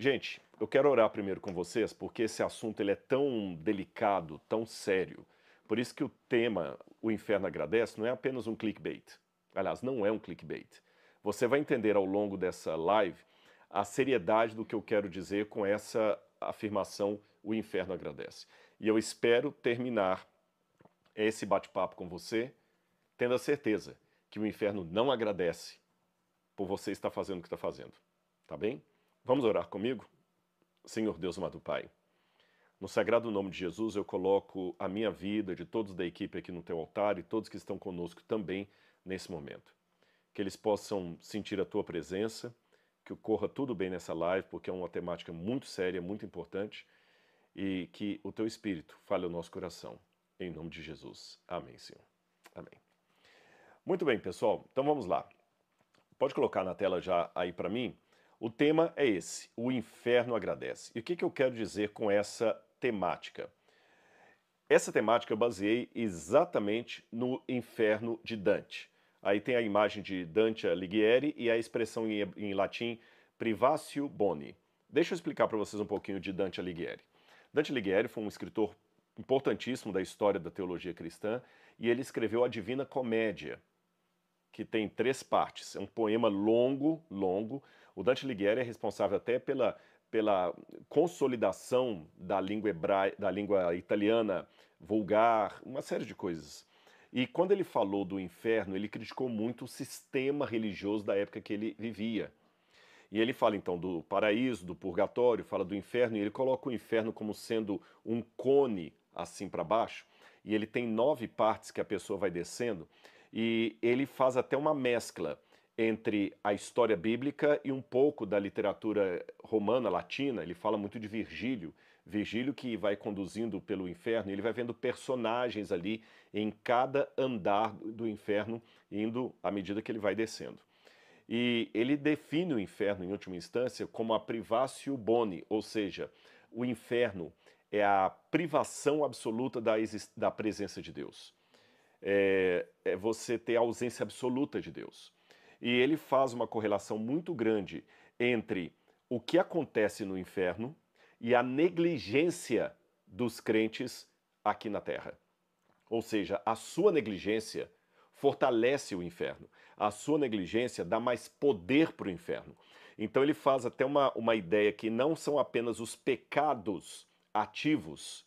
Gente, eu quero orar primeiro com vocês, porque esse assunto ele é tão delicado, tão sério. Por isso que o tema O Inferno Agradece não é apenas um clickbait. Aliás, não é um clickbait. Você vai entender ao longo dessa live a seriedade do que eu quero dizer com essa afirmação O Inferno Agradece. E eu espero terminar esse bate-papo com você tendo a certeza que o inferno não agradece por você estar fazendo o que está fazendo. Tá bem? Vamos orar comigo? Senhor Deus amado Pai, no sagrado nome de Jesus eu coloco a minha vida, de todos da equipe aqui no teu altar e todos que estão conosco também nesse momento. Que eles possam sentir a tua presença, que ocorra tudo bem nessa live, porque é uma temática muito séria, muito importante, e que o teu Espírito fale ao nosso coração. Em nome de Jesus. Amém, Senhor. Amém. Muito bem, pessoal. Então vamos lá. Pode colocar na tela já aí para mim. O tema é esse, o inferno agradece. E o que eu quero dizer com essa temática? Essa temática eu baseei exatamente no inferno de Dante. Aí tem a imagem de Dante Alighieri e a expressão em latim privatio boni. Deixa eu explicar para vocês um pouquinho de Dante Alighieri. Dante Alighieri foi um escritor importantíssimo da história da teologia cristã e ele escreveu a Divina Comédia, que tem 3 partes. É um poema longo. O Dante Alighieri é responsável até pela consolidação da língua da língua italiana vulgar, uma série de coisas. E quando ele falou do inferno, ele criticou muito o sistema religioso da época que ele vivia. E ele fala então do paraíso, do purgatório, fala do inferno, e ele coloca o inferno como sendo um cone assim para baixo, e ele tem 9 partes que a pessoa vai descendo, e ele faz até uma mescla entre a história bíblica e um pouco da literatura romana, latina. Ele fala muito de Virgílio, Virgílio que vai conduzindo pelo inferno, e ele vai vendo personagens ali em cada andar do inferno, indo à medida que ele vai descendo. E ele define o inferno, em última instância, como a privatio boni, ou seja, o inferno é a privação absoluta da presença de Deus. É você ter a ausência absoluta de Deus. E ele faz uma correlação muito grande entre o que acontece no inferno e a negligência dos crentes aqui na Terra. Ou seja, a sua negligência fortalece o inferno. A sua negligência dá mais poder para o inferno. Então ele faz até uma ideia que não são apenas os pecados ativos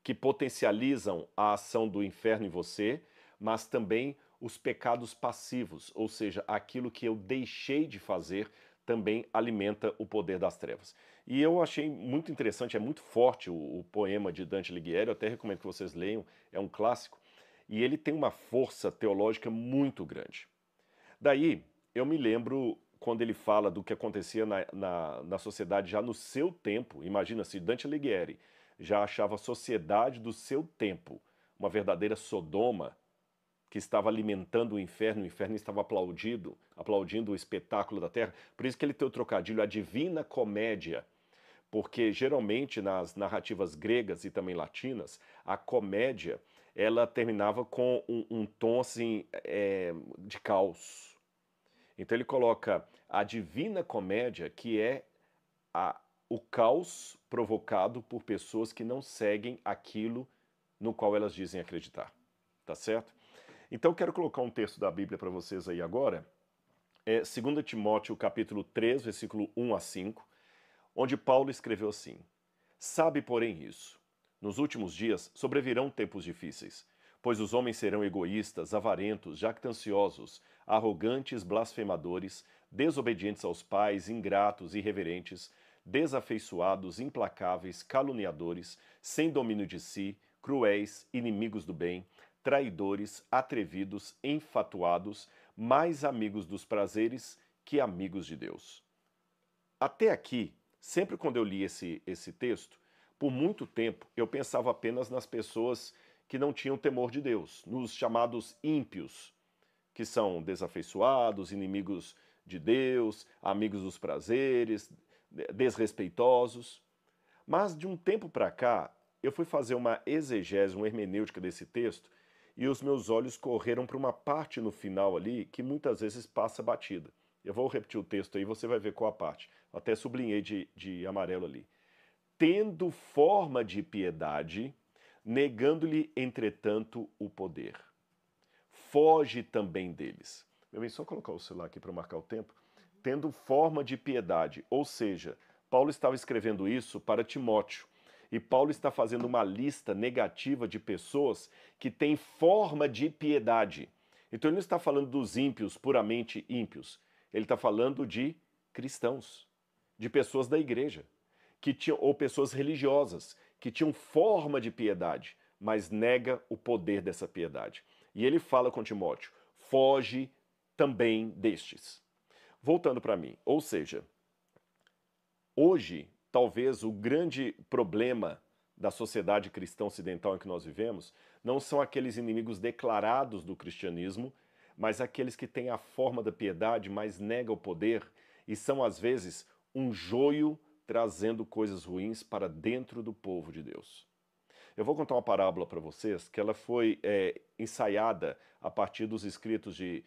que potencializam a ação do inferno em você, mas também os pecados passivos, ou seja, aquilo que eu deixei de fazer também alimenta o poder das trevas. E eu achei muito interessante, é muito forte o poema de Dante Alighieri, eu até recomendo que vocês leiam, é um clássico, e ele tem uma força teológica muito grande. Daí, eu me lembro quando ele fala do que acontecia na sociedade já no seu tempo. Imagina se Dante Alighieri já achava a sociedade do seu tempo uma verdadeira Sodoma que estava alimentando o inferno estava aplaudindo o espetáculo da terra. Por isso que ele tem o trocadilho, a Divina Comédia, porque geralmente nas narrativas gregas e também latinas, a comédia ela terminava com um tom assim de caos. Então ele coloca a Divina Comédia, que é o caos provocado por pessoas que não seguem aquilo no qual elas dizem acreditar. Tá certo? Então eu quero colocar um texto da Bíblia para vocês aí agora. É 2 Timóteo capítulo 3, versículo 1 a 5, onde Paulo escreveu assim: Sabe, porém, isso. Nos últimos dias sobrevirão tempos difíceis, pois os homens serão egoístas, avarentos, jactanciosos, arrogantes, blasfemadores, desobedientes aos pais, ingratos, irreverentes, desafeiçoados, implacáveis, caluniadores, sem domínio de si, cruéis, inimigos do bem, traidores, atrevidos, enfatuados, mais amigos dos prazeres que amigos de Deus. Até aqui, sempre quando eu li esse texto, por muito tempo eu pensava apenas nas pessoas que não tinham temor de Deus, nos chamados ímpios, que são desafeiçoados, inimigos de Deus, amigos dos prazeres, desrespeitosos. Mas de um tempo para cá, eu fui fazer uma exegese, uma hermenêutica desse texto, e os meus olhos correram para uma parte no final ali que muitas vezes passa batida. Eu vou repetir o texto aí, você vai ver qual a parte. Eu até sublinhei de amarelo ali. Tendo forma de piedade, negando-lhe, entretanto, o poder. Foge também deles. Meu bem, só colocar o celular aqui para marcar o tempo. Tendo forma de piedade, ou seja, Paulo estava escrevendo isso para Timóteo. E Paulo está fazendo uma lista negativa de pessoas que têm forma de piedade. Então ele não está falando dos ímpios, puramente ímpios. Ele está falando de cristãos, de pessoas da igreja, que tinham, ou pessoas religiosas, que tinham forma de piedade, mas nega o poder dessa piedade. E ele fala com Timóteo, foge também destes. Voltando para mim, ou seja, hoje, talvez o grande problema da sociedade cristã ocidental em que nós vivemos não são aqueles inimigos declarados do cristianismo, mas aqueles que têm a forma da piedade, mas negam o poder e são, às vezes, um joio trazendo coisas ruins para dentro do povo de Deus. Eu vou contar uma parábola para vocês que ela foi ensaiada a partir dos escritos de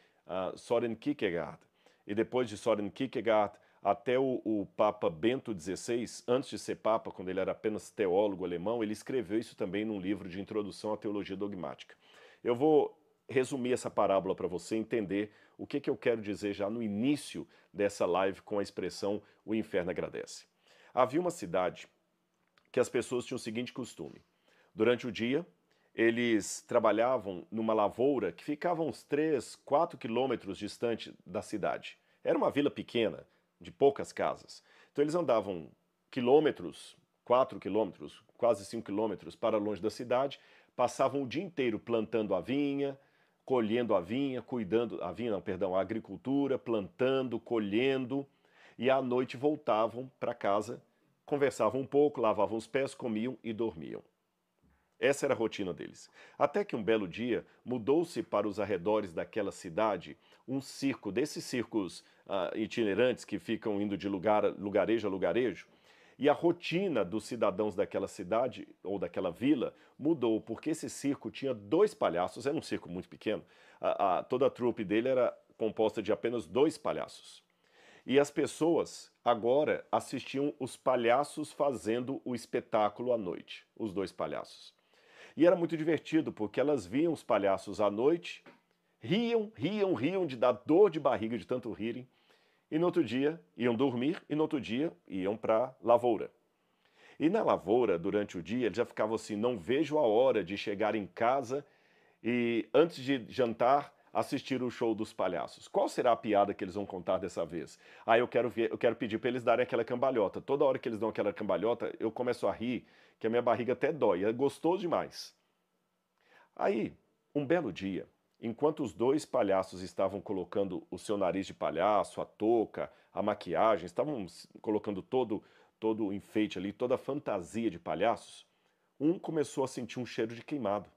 Søren Kierkegaard. E depois de Søren Kierkegaard, até o Papa Bento XVI, antes de ser Papa, quando ele era apenas teólogo alemão, ele escreveu isso também num livro de introdução à teologia dogmática. Eu vou resumir essa parábola para você entender o que eu quero dizer já no início dessa live com a expressão o inferno agradece. Havia uma cidade que as pessoas tinham o seguinte costume. Durante o dia, eles trabalhavam numa lavoura que ficava uns 3, 4 quilômetros distante da cidade. Era uma vila pequena, de poucas casas. Então eles andavam quilômetros, 4 quilômetros, quase 5 quilômetros para longe da cidade, passavam o dia inteiro plantando a vinha, colhendo a vinha, cuidando, a vinha não, perdão, a agricultura, plantando, colhendo, e à noite voltavam para casa, conversavam um pouco, lavavam os pés, comiam e dormiam. Essa era a rotina deles. Até que um belo dia mudou-se para os arredores daquela cidade um circo, desses circos itinerantes que ficam indo de lugarejo a lugarejo, e a rotina dos cidadãos daquela cidade ou daquela vila mudou, porque esse circo tinha 2 palhaços, era um circo muito pequeno, toda a trupe dele era composta de apenas 2 palhaços. E as pessoas agora assistiam os palhaços fazendo o espetáculo à noite, os 2 palhaços. E era muito divertido, porque elas viam os palhaços à noite, riam de dar dor de barriga de tanto rirem, e no outro dia iam dormir, e no outro dia iam para a lavoura. E na lavoura, durante o dia, eles já ficavam assim, não vejo a hora de chegar em casa e, antes de jantar, assistir o show dos palhaços. Qual será a piada que eles vão contar dessa vez? Eu quero pedir para eles darem aquela cambalhota. Toda hora que eles dão aquela cambalhota, eu começo a rir, que a minha barriga até dói. É gostoso demais. Aí, um belo dia, enquanto os 2 palhaços estavam colocando o seu nariz de palhaço, a touca, a maquiagem, estavam colocando todo o enfeite ali, toda a fantasia de palhaços, um começou a sentir um cheiro de queimado.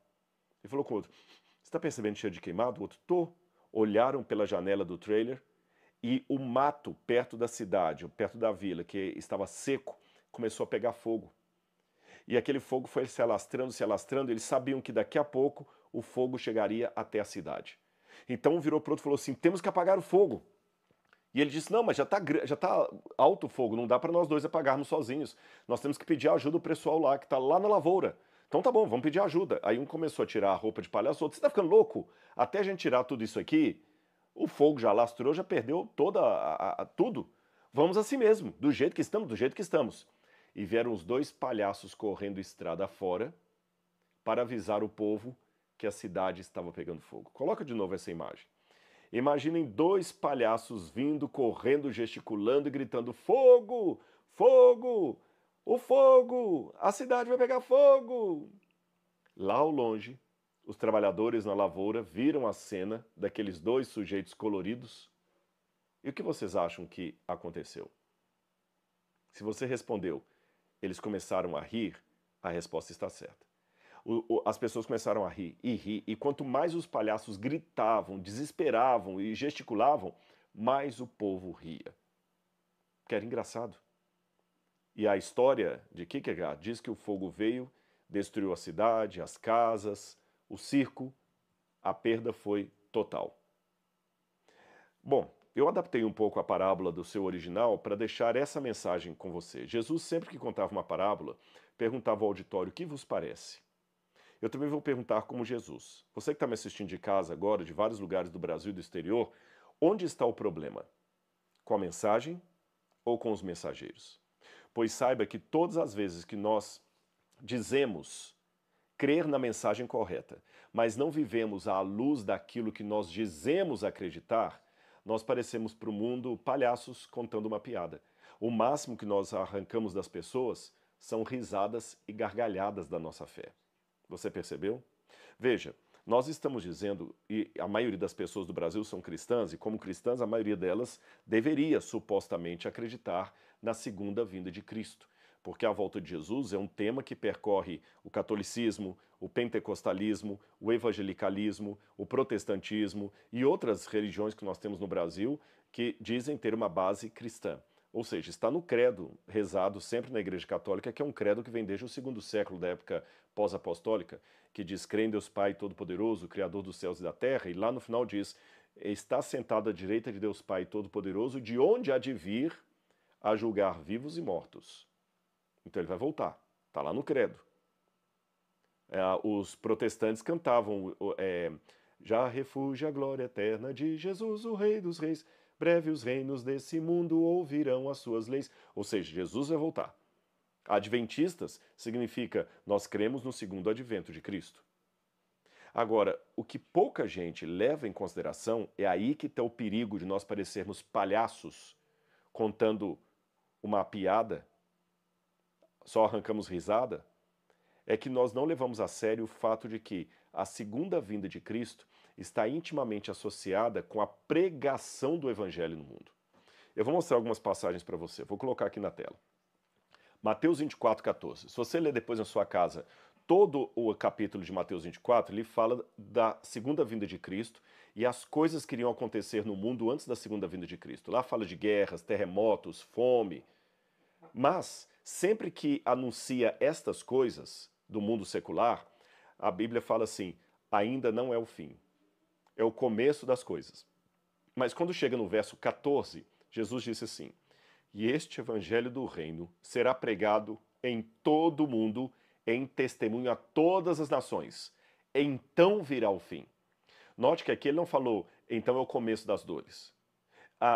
Ele falou com o outro, você está percebendo cheiro de queimado? O outro, tô. Olharam pela janela do trailer e o mato perto da cidade, perto da vila, que estava seco, começou a pegar fogo. E aquele fogo foi se alastrando, eles sabiam que daqui a pouco o fogo chegaria até a cidade. Então um virou para o outro e falou assim, temos que apagar o fogo. E ele disse, não, mas já tá alto o fogo, não dá para nós 2 apagarmos sozinhos. Nós temos que pedir ajuda ao pessoal lá, que está lá na lavoura. Então tá bom, vamos pedir ajuda. Aí um começou a tirar a roupa de palhaço, o outro, você tá ficando louco? Até a gente tirar tudo isso aqui, o fogo já lastrou, já perdeu tudo. Vamos assim mesmo, do jeito que estamos. E vieram os 2 palhaços correndo estrada fora para avisar o povo que a cidade estava pegando fogo. Coloca de novo essa imagem. Imaginem 2 palhaços vindo, correndo, gesticulando e gritando, fogo, fogo, o fogo, a cidade vai pegar fogo. Lá ao longe, os trabalhadores na lavoura viram a cena daqueles 2 sujeitos coloridos. E o que vocês acham que aconteceu? Se você respondeu, eles começaram a rir, a resposta está certa. As pessoas começaram a rir, e quanto mais os palhaços gritavam, desesperavam e gesticulavam, mais o povo ria. Que era engraçado. E a história de Kierkegaard diz que o fogo veio, destruiu a cidade, as casas, o circo, a perda foi total. Bom, Eu adaptei um pouco a parábola do seu original para deixar essa mensagem com você. Jesus, sempre que contava uma parábola, perguntava ao auditório: o que vos parece? Eu também vou perguntar como Jesus. Você que está me assistindo de casa agora, de vários lugares do Brasil e do exterior, onde está o problema? Com a mensagem ou com os mensageiros? Pois saiba que todas as vezes que nós dizemos crer na mensagem correta, mas não vivemos à luz daquilo que nós dizemos acreditar, nós parecemos para o mundo palhaços contando uma piada. O máximo que nós arrancamos das pessoas são risadas e gargalhadas da nossa fé. Você percebeu? Veja, nós estamos dizendo, e a maioria das pessoas do Brasil são cristãs, e como cristãs, a maioria delas deveria supostamente acreditar na segunda vinda de Cristo. Porque a volta de Jesus é um tema que percorre o catolicismo, o pentecostalismo, o evangelicalismo, o protestantismo e outras religiões que nós temos no Brasil que dizem ter uma base cristã. Ou seja, está no credo rezado sempre na Igreja Católica, que é um credo que vem desde o segundo século da época pós-apostólica, que diz: crê em Deus Pai Todo-Poderoso, Criador dos céus e da terra, e lá no final diz: está sentado à direita de Deus Pai Todo-Poderoso, de onde há de vir a julgar vivos e mortos. Então ele vai voltar, está lá no credo. Os protestantes cantavam: já refugia a glória eterna de Jesus, o Rei dos Reis. Breve os reinos desse mundo ouvirão as suas leis. Ou seja, Jesus vai voltar. Adventistas significa nós cremos no segundo advento de Cristo. Agora, o que pouca gente leva em consideração, é aí que está o perigo de nós parecermos palhaços contando uma piada, só arrancamos risada, é que nós não levamos a sério o fato de que a segunda vinda de Cristo está intimamente associada com a pregação do Evangelho no mundo. Eu vou mostrar algumas passagens para você, vou colocar aqui na tela. Mateus 24:14. Se você ler depois na sua casa todo o capítulo de Mateus 24, ele fala da segunda vinda de Cristo e as coisas que iriam acontecer no mundo antes da segunda vinda de Cristo. Lá fala de guerras, terremotos, fome. Mas, sempre que anuncia estas coisas do mundo secular, a Bíblia fala assim: ainda não é o fim. É o começo das coisas. Mas quando chega no verso 14, Jesus disse assim: e este evangelho do reino será pregado em todo o mundo, em testemunho a todas as nações. Então virá o fim. Note que aqui ele não falou: então é o começo das dores.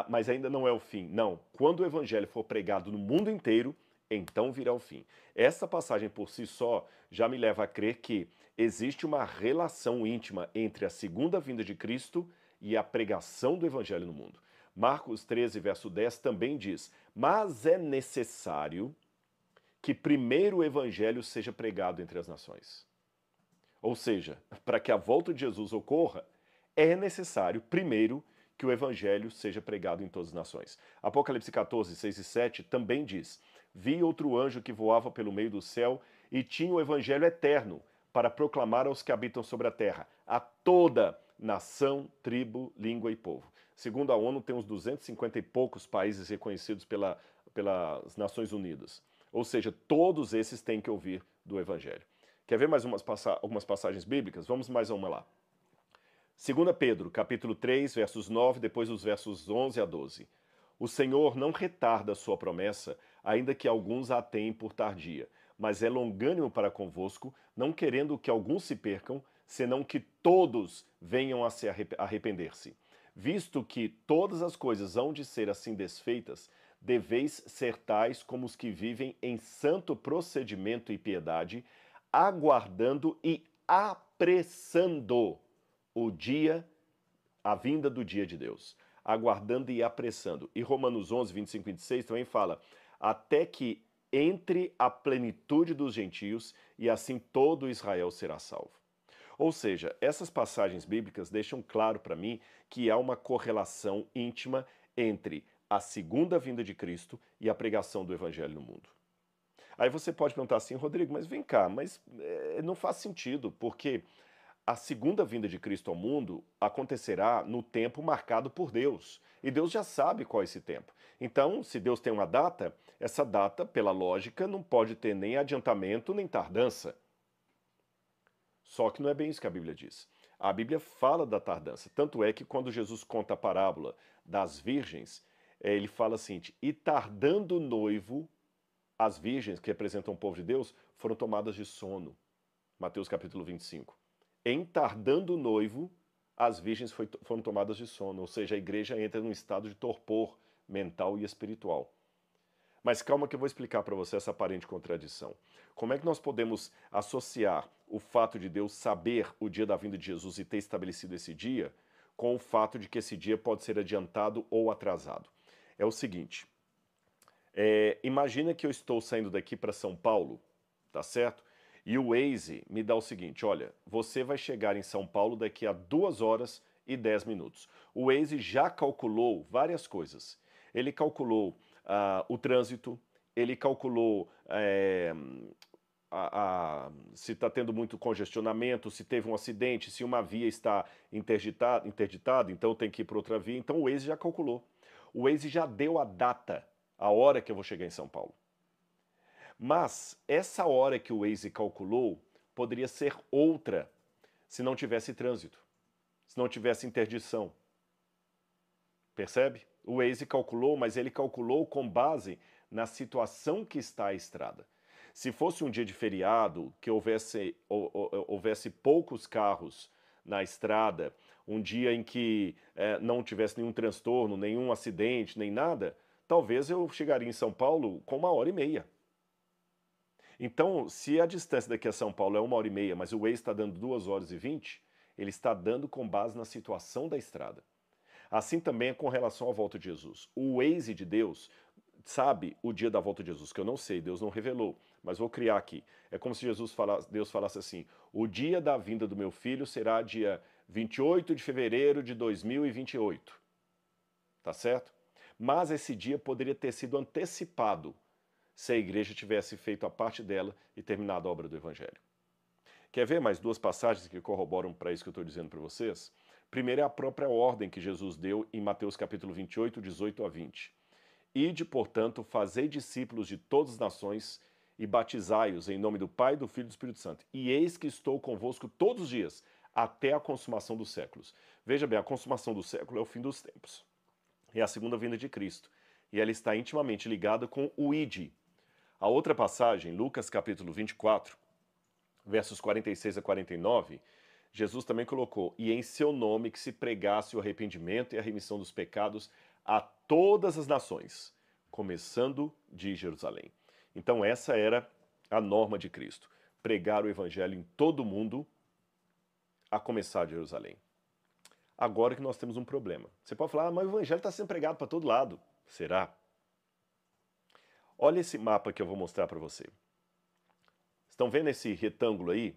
Mas ainda não é o fim. Não. Quando o evangelho for pregado no mundo inteiro, então virá o fim. Essa passagem por si só já me leva a crer que existe uma relação íntima entre a segunda vinda de Cristo e a pregação do evangelho no mundo. Marcos 13, verso 10 também diz: mas é necessário que primeiro o evangelho seja pregado entre as nações. Ou seja, para que a volta de Jesus ocorra, é necessário primeiro que o evangelho seja pregado em todas as nações. Apocalipse 14, 6 e 7 também diz: vi outro anjo que voava pelo meio do céu e tinha o evangelho eterno para proclamar aos que habitam sobre a terra, a toda nação, tribo, língua e povo. Segundo a ONU, tem uns 250 e poucos países reconhecidos pelas Nações Unidas. Ou seja, todos esses têm que ouvir do evangelho. Quer ver mais algumas passagens bíblicas? Vamos mais uma lá. 2 Pedro, capítulo 3, versos 9, depois os versos 11 a 12. O Senhor não retarda a sua promessa, ainda que alguns a tenham por tardia, mas é longânimo para convosco, não querendo que alguns se percam, senão que todos venham a se arrepender-se. Visto que todas as coisas hão de ser assim desfeitas, deveis ser tais como os que vivem em santo procedimento e piedade, aguardando e apressando a vinda do dia de Deus. Aguardando e apressando. E Romanos 11, 25 e 26 também fala: até que entre a plenitude dos gentios e assim todo Israel será salvo. Ou seja, essas passagens bíblicas deixam claro para mim que há uma correlação íntima entre a segunda vinda de Cristo e a pregação do evangelho no mundo. Aí você pode perguntar assim: Rodrigo, mas vem cá, não faz sentido, porque a segunda vinda de Cristo ao mundo acontecerá no tempo marcado por Deus. E Deus já sabe qual é esse tempo. Então, se Deus tem uma data, essa data, pela lógica, não pode ter nem adiantamento nem tardança. Só que não é bem isso que a Bíblia diz. A Bíblia fala da tardança. Tanto é que quando Jesus conta a parábola das virgens, ele fala assim, e tardando o noivo, as virgens, que representam o povo de Deus, foram tomadas de sono. Mateus capítulo 25. Em tardando o noivo, as virgens foram tomadas de sono, ou seja, a igreja entra num estado de torpor mental e espiritual. Mas calma que eu vou explicar para você essa aparente contradição. Como é que nós podemos associar o fato de Deus saber o dia da vinda de Jesus e ter estabelecido esse dia com o fato de que esse dia pode ser adiantado ou atrasado? É o seguinte, imagina que eu estou saindo daqui para São Paulo, tá certo? E o Waze me dá o seguinte, olha, você vai chegar em São Paulo daqui a 2 horas e 10 minutos. O Waze já calculou várias coisas. Ele calculou o trânsito, ele calculou se está tendo muito congestionamento, se teve um acidente, se uma via está interditada, então tem que ir para outra via. Então o Waze já calculou. O Waze já deu a data, a hora que eu vou chegar em São Paulo. Mas essa hora que o Waze calculou poderia ser outra se não tivesse trânsito, se não tivesse interdição. Percebe? O Waze calculou, mas ele calculou com base na situação que está a estrada. Se fosse um dia de feriado, que houvesse poucos carros na estrada, um dia em que não tivesse nenhum transtorno, nenhum acidente, nem nada, talvez eu chegaria em São Paulo com 1h30. Então, se a distância daqui a São Paulo é 1h30, mas o Waze está dando 2h20, ele está dando com base na situação da estrada. Assim também é com relação à volta de Jesus. O Waze de Deus sabe o dia da volta de Jesus, que eu não sei, Deus não revelou, mas vou criar aqui. É como se Deus falasse assim, o dia da vinda do meu filho será dia 28 de fevereiro de 2028. Tá certo? Mas esse dia poderia ter sido antecipado se a igreja tivesse feito a parte dela e terminado a obra do Evangelho. Quer ver mais 2 passagens que corroboram para isso que eu estou dizendo para vocês? Primeiro é a própria ordem que Jesus deu em Mateus capítulo 28, 18 a 20. Ide, portanto, fazei discípulos de todas as nações e batizai-os em nome do Pai, do Filho e do Espírito Santo. E eis que estou convosco todos os dias, até a consumação dos séculos. Veja bem, a consumação do século é o fim dos tempos. É a segunda vinda de Cristo. E ela está intimamente ligada com o ide. A outra passagem, Lucas capítulo 24, versos 46 a 49, Jesus também colocou, e em seu nome que se pregasse o arrependimento e a remissão dos pecados a todas as nações, começando de Jerusalém. Então essa era a norma de Cristo, pregar o evangelho em todo o mundo, a começar de Jerusalém. Agora que nós temos um problema. Você pode falar, mas o evangelho está sendo pregado para todo lado. Será? Olha esse mapa que eu vou mostrar para você. Estão vendo esse retângulo aí?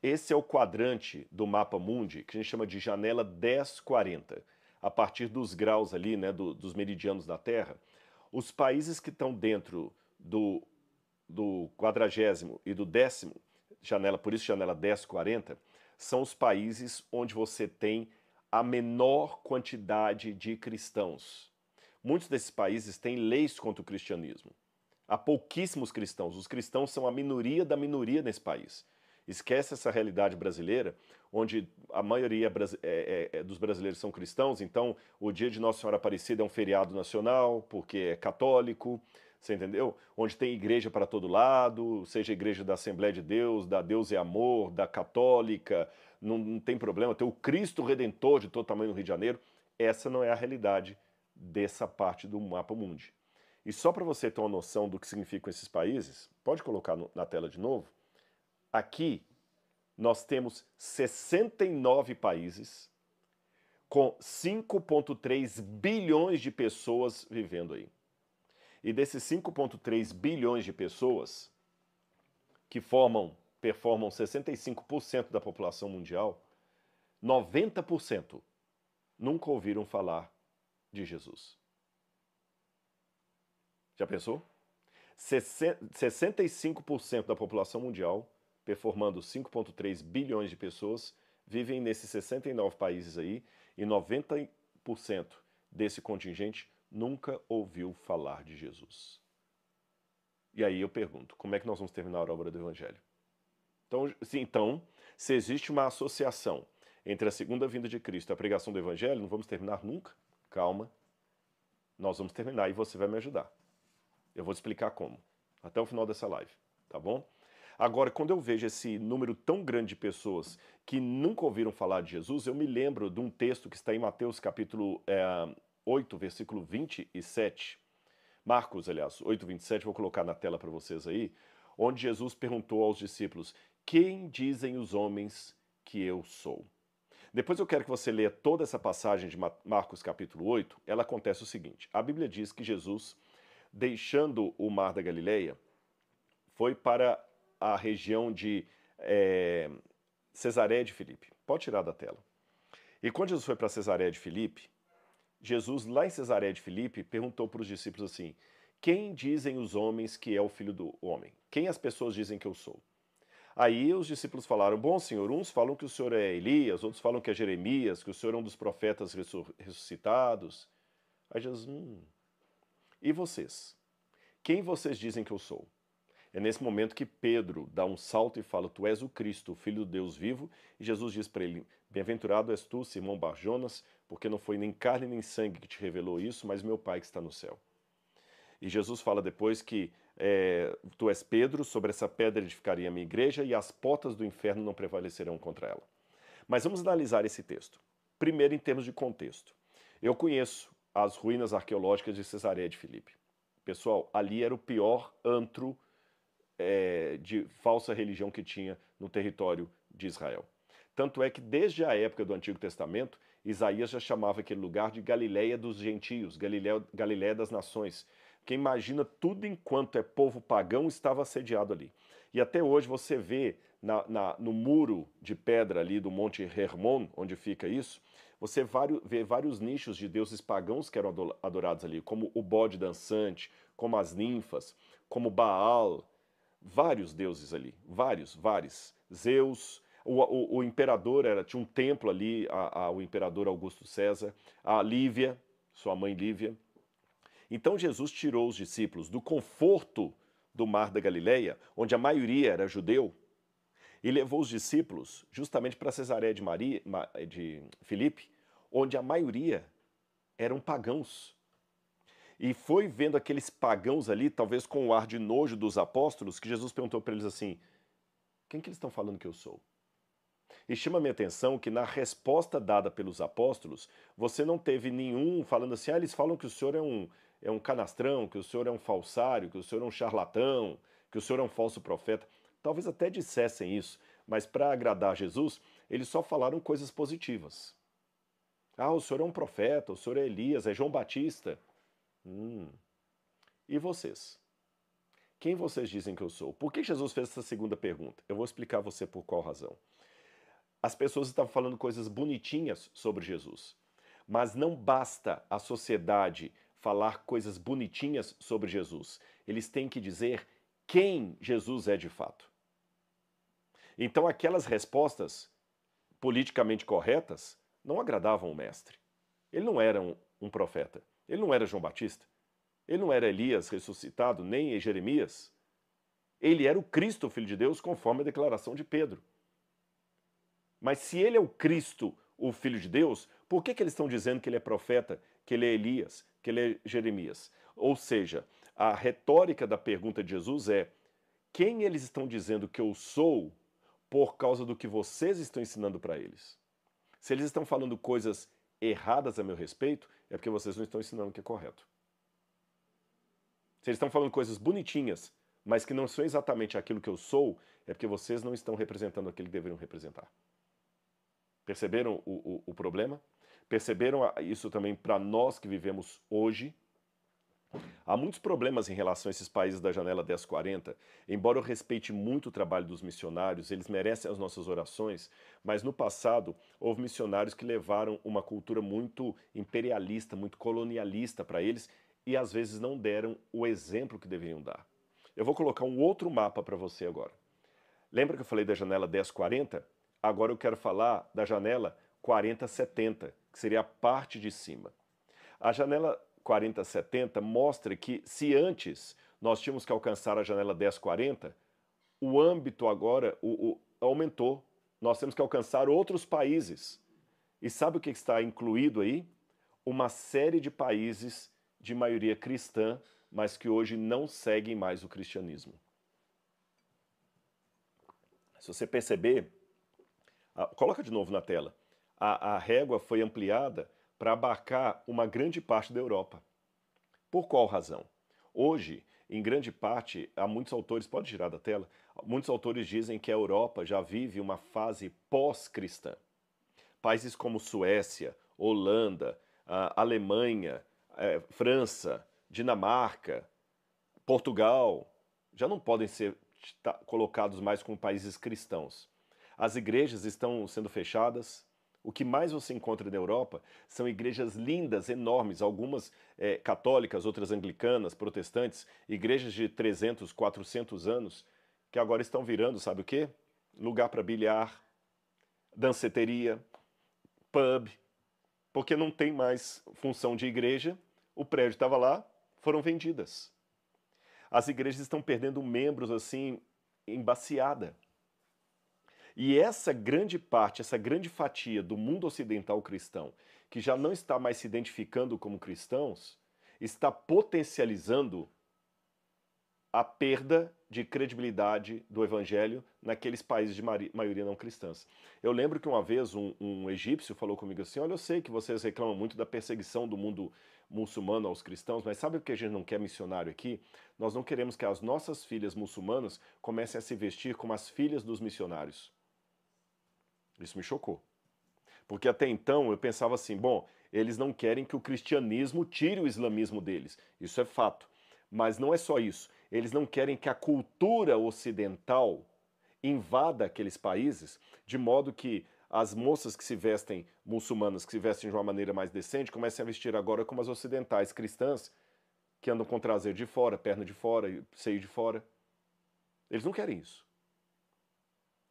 Esse é o quadrante do mapa mundi, que a gente chama de janela 1040. A partir dos graus ali, né, dos meridianos da Terra, os países que estão dentro do 40º e do 10º, janela, por isso janela 1040, são os países onde você tem a menor quantidade de cristãos. Muitos desses países têm leis contra o cristianismo. Há pouquíssimos cristãos. Os cristãos são a minoria da minoria nesse país. Esquece essa realidade brasileira, onde a maioria dos brasileiros são cristãos, então o dia de Nossa Senhora Aparecida é um feriado nacional, porque é católico, você entendeu? Onde tem igreja para todo lado, seja a igreja da Assembleia de Deus, da Deus é Amor, da Católica, não tem problema, tem o Cristo Redentor de todo tamanho no Rio de Janeiro. Essa não é a realidade dessa parte do mapa mundi. E só para você ter uma noção do que significam esses países, pode colocar na tela de novo. Aqui nós temos 69 países com 5,3 bilhões de pessoas vivendo aí. E desses 5,3 bilhões de pessoas que performam 65% da população mundial, 90% nunca ouviram falar de Jesus. Já pensou? 65% da população mundial, performando 5,3 bilhões de pessoas, vivem nesses 69 países aí, e 90% desse contingente nunca ouviu falar de Jesus. E aí eu pergunto, como é que nós vamos terminar a obra do Evangelho? Então, se existe uma associação entre a segunda vinda de Cristo e a pregação do Evangelho, não vamos terminar nunca? Calma, nós vamos terminar e você vai me ajudar. Eu vou te explicar como, até o final dessa live, tá bom? Agora, quando eu vejo esse número tão grande de pessoas que nunca ouviram falar de Jesus, eu me lembro de um texto que está em Mateus capítulo 8, versículo 27. Marcos, aliás, 8, 27, vou colocar na tela para vocês aí, onde Jesus perguntou aos discípulos: quem dizem os homens que eu sou? Depois eu quero que você leia toda essa passagem de Marcos capítulo 8. Ela acontece o seguinte: a Bíblia diz que Jesus, deixando o mar da Galileia, foi para a região de Cesareia de Filipe. Pode tirar da tela. E quando Jesus foi para Cesareia de Filipe, Jesus, lá em Cesareia de Filipe, perguntou para os discípulos assim: quem dizem os homens que é o Filho do Homem? Quem as pessoas dizem que eu sou? Aí os discípulos falaram: bom, Senhor, uns falam que o Senhor é Elias, outros falam que é Jeremias, que o Senhor é um dos profetas ressuscitados. Aí Jesus: e vocês? Quem vocês dizem que eu sou? É nesse momento que Pedro dá um salto e fala: tu és o Cristo, o Filho do Deus vivo. E Jesus diz para ele: bem-aventurado és tu, Simão Bar-Jonas, porque não foi nem carne nem sangue que te revelou isso, mas meu Pai que está no céu. E Jesus fala depois que tu és Pedro, sobre essa pedra edificaria a minha igreja e as portas do inferno não prevalecerão contra ela. Mas vamos analisar esse texto. Primeiro, em termos de contexto. Eu conheço as ruínas arqueológicas de Cesareia de Filipe. Pessoal, ali era o pior antro de falsa religião que tinha no território de Israel. Tanto é que desde a época do Antigo Testamento, Isaías já chamava aquele lugar de Galileia dos gentios, Galileia das nações. Quem imagina tudo enquanto é povo pagão estava assediado ali. E até hoje você vê no muro de pedra ali do Monte Hermon, onde fica isso, você vê vários nichos de deuses pagãos que eram adorados ali, como o bode dançante, como as ninfas, como Baal, vários deuses ali, vários. Zeus, o imperador tinha um templo ali, o imperador Augusto César, a Lívia, sua mãe Lívia. Então Jesus tirou os discípulos do conforto do mar da Galileia, onde a maioria era judeu, e levou os discípulos justamente para Cesareia de Filipe, onde a maioria eram pagãos. E foi vendo aqueles pagãos ali, talvez com o ar de nojo dos apóstolos, que Jesus perguntou para eles assim: quem que eles estão falando que eu sou? E chama a minha atenção que na resposta dada pelos apóstolos, você não teve nenhum falando assim: eles falam que o senhor é um canastrão, que o senhor é um falsário, que o senhor é um charlatão, que o senhor é um falso profeta. Talvez até dissessem isso, mas para agradar Jesus, eles só falaram coisas positivas. Ah, o senhor é um profeta, o senhor é Elias, é João Batista. E vocês? Quem vocês dizem que eu sou? Por que Jesus fez essa segunda pergunta? Eu vou explicar a você por qual razão. As pessoas estavam falando coisas bonitinhas sobre Jesus, mas não basta a sociedade falar coisas bonitinhas sobre Jesus. Eles têm que dizer quem Jesus é de fato. Então aquelas respostas politicamente corretas não agradavam o mestre. Ele não era um profeta. Ele não era João Batista. Ele não era Elias ressuscitado, nem Jeremias. Ele era o Cristo, o Filho de Deus, conforme a declaração de Pedro. Mas se ele é o Cristo, o Filho de Deus, por que eles estão dizendo que ele é profeta, que ele é Elias, que ele é Jeremias? Ou seja, a retórica da pergunta de Jesus é: quem eles estão dizendo que eu sou por causa do que vocês estão ensinando para eles? Se eles estão falando coisas erradas a meu respeito, é porque vocês não estão ensinando o que é correto. Se eles estão falando coisas bonitinhas, mas que não são exatamente aquilo que eu sou, é porque vocês não estão representando aquilo que deveriam representar. Perceberam o problema? Perceberam isso também para nós que vivemos hoje? Há muitos problemas em relação a esses países da janela 1040. Embora eu respeite muito o trabalho dos missionários, eles merecem as nossas orações, mas no passado houve missionários que levaram uma cultura muito imperialista, muito colonialista para eles e às vezes não deram o exemplo que deveriam dar. Eu vou colocar um outro mapa para você agora. Lembra que eu falei da janela 1040? Agora eu quero falar da janela 4070, que seria a parte de cima. A janela 4070 mostra que se antes nós tínhamos que alcançar a janela 1040, o âmbito agora aumentou. Nós temos que alcançar outros países. E sabe o que está incluído aí? Uma série de países de maioria cristã, mas que hoje não seguem mais o cristianismo. Se você perceber, coloca de novo na tela, a régua foi ampliada para abarcar uma grande parte da Europa. Por qual razão? Hoje, em grande parte, há muitos autores, pode tirar da tela, muitos autores dizem que a Europa já vive uma fase pós-cristã. Países como Suécia, Holanda, Alemanha, França, Dinamarca, Portugal, já não podem ser colocados mais como países cristãos. As igrejas estão sendo fechadas. O que mais você encontra na Europa são igrejas lindas, enormes, algumas católicas, outras anglicanas, protestantes, igrejas de 300, 400 anos, que agora estão virando, sabe o quê? Lugar para bilhar, danceteria, pub, porque não tem mais função de igreja, o prédio estava lá, foram vendidas. As igrejas estão perdendo membros assim, embaciada. E essa grande parte, essa grande fatia do mundo ocidental cristão, que já não está mais se identificando como cristãos, está potencializando a perda de credibilidade do evangelho naqueles países de maioria não cristãs. Eu lembro que uma vez um egípcio falou comigo assim, olha, eu sei que vocês reclamam muito da perseguição do mundo muçulmano aos cristãos, mas sabe o que a gente não quer missionário aqui? Nós não queremos que as nossas filhas muçulmanas comecem a se vestir como as filhas dos missionários. Isso me chocou. Porque até então eu pensava assim, bom, eles não querem que o cristianismo tire o islamismo deles. Isso é fato. Mas não é só isso. Eles não querem que a cultura ocidental invada aqueles países, de modo que as moças que se vestem muçulmanas, que se vestem de uma maneira mais decente, comecem a vestir agora como as ocidentais cristãs, que andam com o traseiro de fora, perna de fora, seio de fora. Eles não querem isso.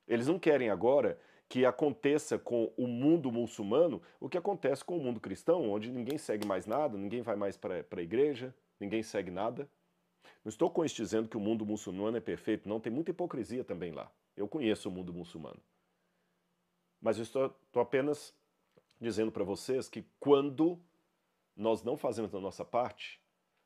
Eles não querem agora que aconteça com o mundo muçulmano o que acontece com o mundo cristão, onde ninguém segue mais nada, ninguém vai mais para a igreja, ninguém segue nada. Não estou com isso dizendo que o mundo muçulmano é perfeito, não, tem muita hipocrisia também lá. Eu conheço o mundo muçulmano. Mas eu estou apenas dizendo para vocês que quando nós não fazemos a nossa parte,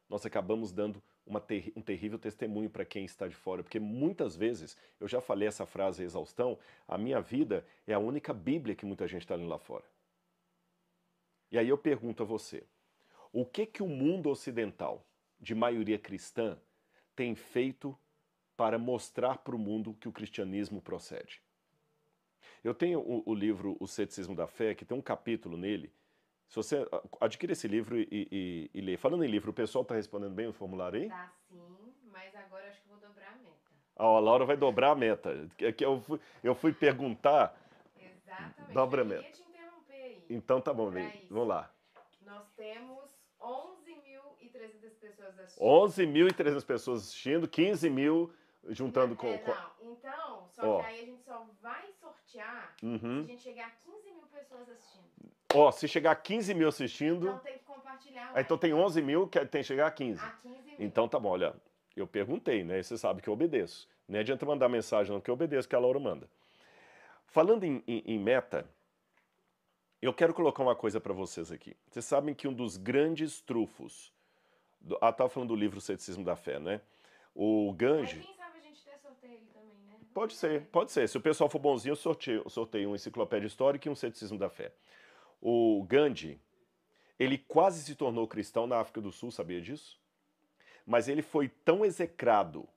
nós acabamos dando um terrível testemunho para quem está de fora, porque muitas vezes, eu já falei essa frase exaustão, a minha vida é a única Bíblia que muita gente está lendo lá fora. E aí eu pergunto a você, o que o mundo ocidental, de maioria cristã, tem feito para mostrar para o mundo que o cristianismo procede? Eu tenho o livro O Ceticismo da Fé, que tem um capítulo nele. Se você adquire esse livro e lê. Falando em livro, o pessoal está respondendo bem o formulário aí? Tá sim, mas agora acho que eu vou dobrar a meta. A Laura vai dobrar a meta. Eu fui perguntar, Exatamente, dobra a eu ia meta. te interromper aí. Então tá bom, Pra bem. Vamos isso, lá. nós temos 11.300 pessoas assistindo. 11.300 pessoas assistindo, 15 mil juntando com... Não, então, só que Ó, aí a gente só vai sortear se a uhum. gente chegar a 15 mil pessoas assistindo. Ó, se chegar a 15 mil assistindo, Então tem que compartilhar a então live. tem 11 mil que tem que chegar a 15. A 15 mil. Então tá bom, olha, eu perguntei, né? Você sabe que eu obedeço. Não adianta mandar mensagem, não, que eu obedeço, que a Laura manda. Falando em meta, eu quero colocar uma coisa para vocês aqui. Vocês sabem que um dos grandes trufos... Tava falando do livro Ceticismo da Fé, né? O Aí Gandhi... quem sabe a gente até sorteia ele também, né? Pode Vamos ser, ver. pode ser. Se o pessoal for bonzinho, eu sorteio uma enciclopédia histórica e um Ceticismo da Fé. O Gandhi, ele quase se tornou cristão na África do Sul, sabia disso? Mas ele foi tão execrado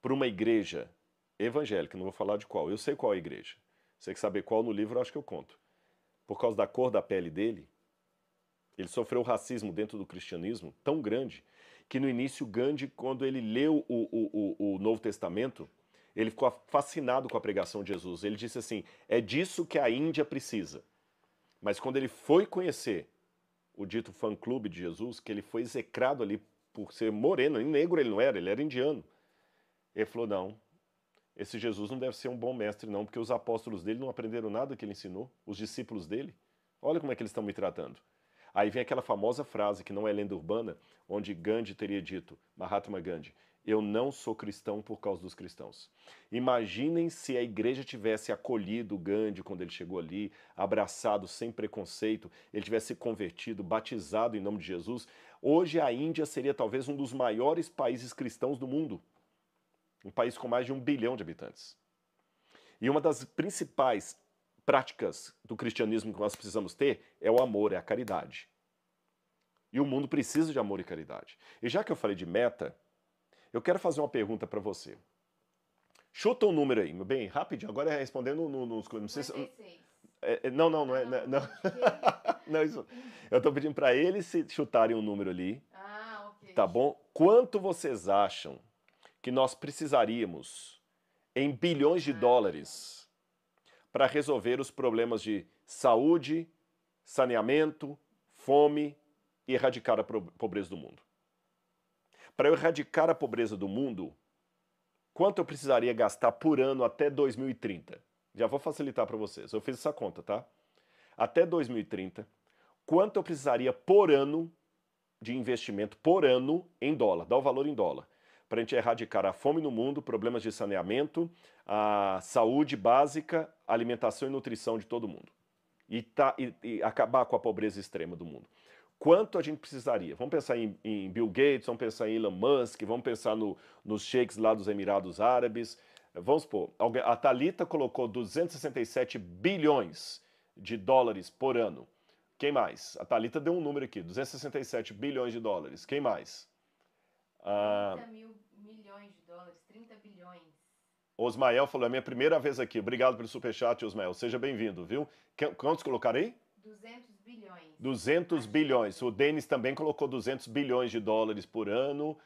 por uma igreja evangélica, não vou falar de qual, eu sei qual é a igreja. Você quer saber qual no livro, eu acho que eu conto. Por causa da cor da pele dele, ele sofreu racismo dentro do cristianismo tão grande que no início Gandhi, quando ele leu o Novo Testamento, ele ficou fascinado com a pregação de Jesus. Ele disse assim, é disso que a Índia precisa. Mas quando ele foi conhecer o dito fã-clube de Jesus, que ele foi execrado ali por ser moreno, nem negro ele não era, ele era indiano. Ele falou, não, esse Jesus não deve ser um bom mestre não, porque os apóstolos dele não aprenderam nada que ele ensinou, os discípulos dele. Olha como é que eles estão me tratando. Aí vem aquela famosa frase, que não é lenda urbana, onde Gandhi teria dito, Mahatma Gandhi, Eu não sou cristão por causa dos cristãos. Imaginem se a igreja tivesse acolhido o Gandhi quando ele chegou ali, abraçado sem preconceito, ele tivesse se convertido, batizado em nome de Jesus. Hoje a Índia seria talvez um dos maiores países cristãos do mundo. Um país com mais de 1 bilhão de habitantes. E uma das principais práticas do cristianismo que nós precisamos ter é o amor, é a caridade. E o mundo precisa de amor e caridade. E já que eu falei de meta, eu quero fazer uma pergunta para você. Chuta um número aí, meu bem, rapidinho. Agora é respondendo nos... Não, sei se, não, não é... Não, não, isso, eu estou pedindo para eles se chutarem um número ali. Ah, ok. Tá bom? Quanto vocês acham que nós precisaríamos em bilhões de dólares para resolver os problemas de saúde, saneamento, fome e erradicar a pobreza do mundo? Para eu erradicar a pobreza do mundo, quanto eu precisaria gastar por ano até 2030? Já vou facilitar para vocês. Eu fiz essa conta, tá? Até 2030, quanto eu precisaria por ano de investimento por ano em dólar? Dá o valor em dólar. Para a gente erradicar a fome no mundo, problemas de saneamento, a saúde básica, alimentação e nutrição de todo mundo. E acabar com a pobreza extrema do mundo. Quanto a gente precisaria? Vamos pensar em Bill Gates, vamos pensar em Elon Musk, vamos pensar nos sheiks lá dos Emirados Árabes. Vamos supor, a Thalita colocou 267 bilhões de dólares por ano. Quem mais? A Thalita deu um número aqui, 267 bilhões de dólares. Quem mais? 30 mil milhões de dólares, 30 bilhões. Osmael falou, é a minha primeira vez aqui. Obrigado pelo superchat, Osmael. Seja bem-vindo, viu? Quantos colocaram aí? 200 bilhões. 200 bilhões. O Denis também colocou 200 bilhões de dólares por ano.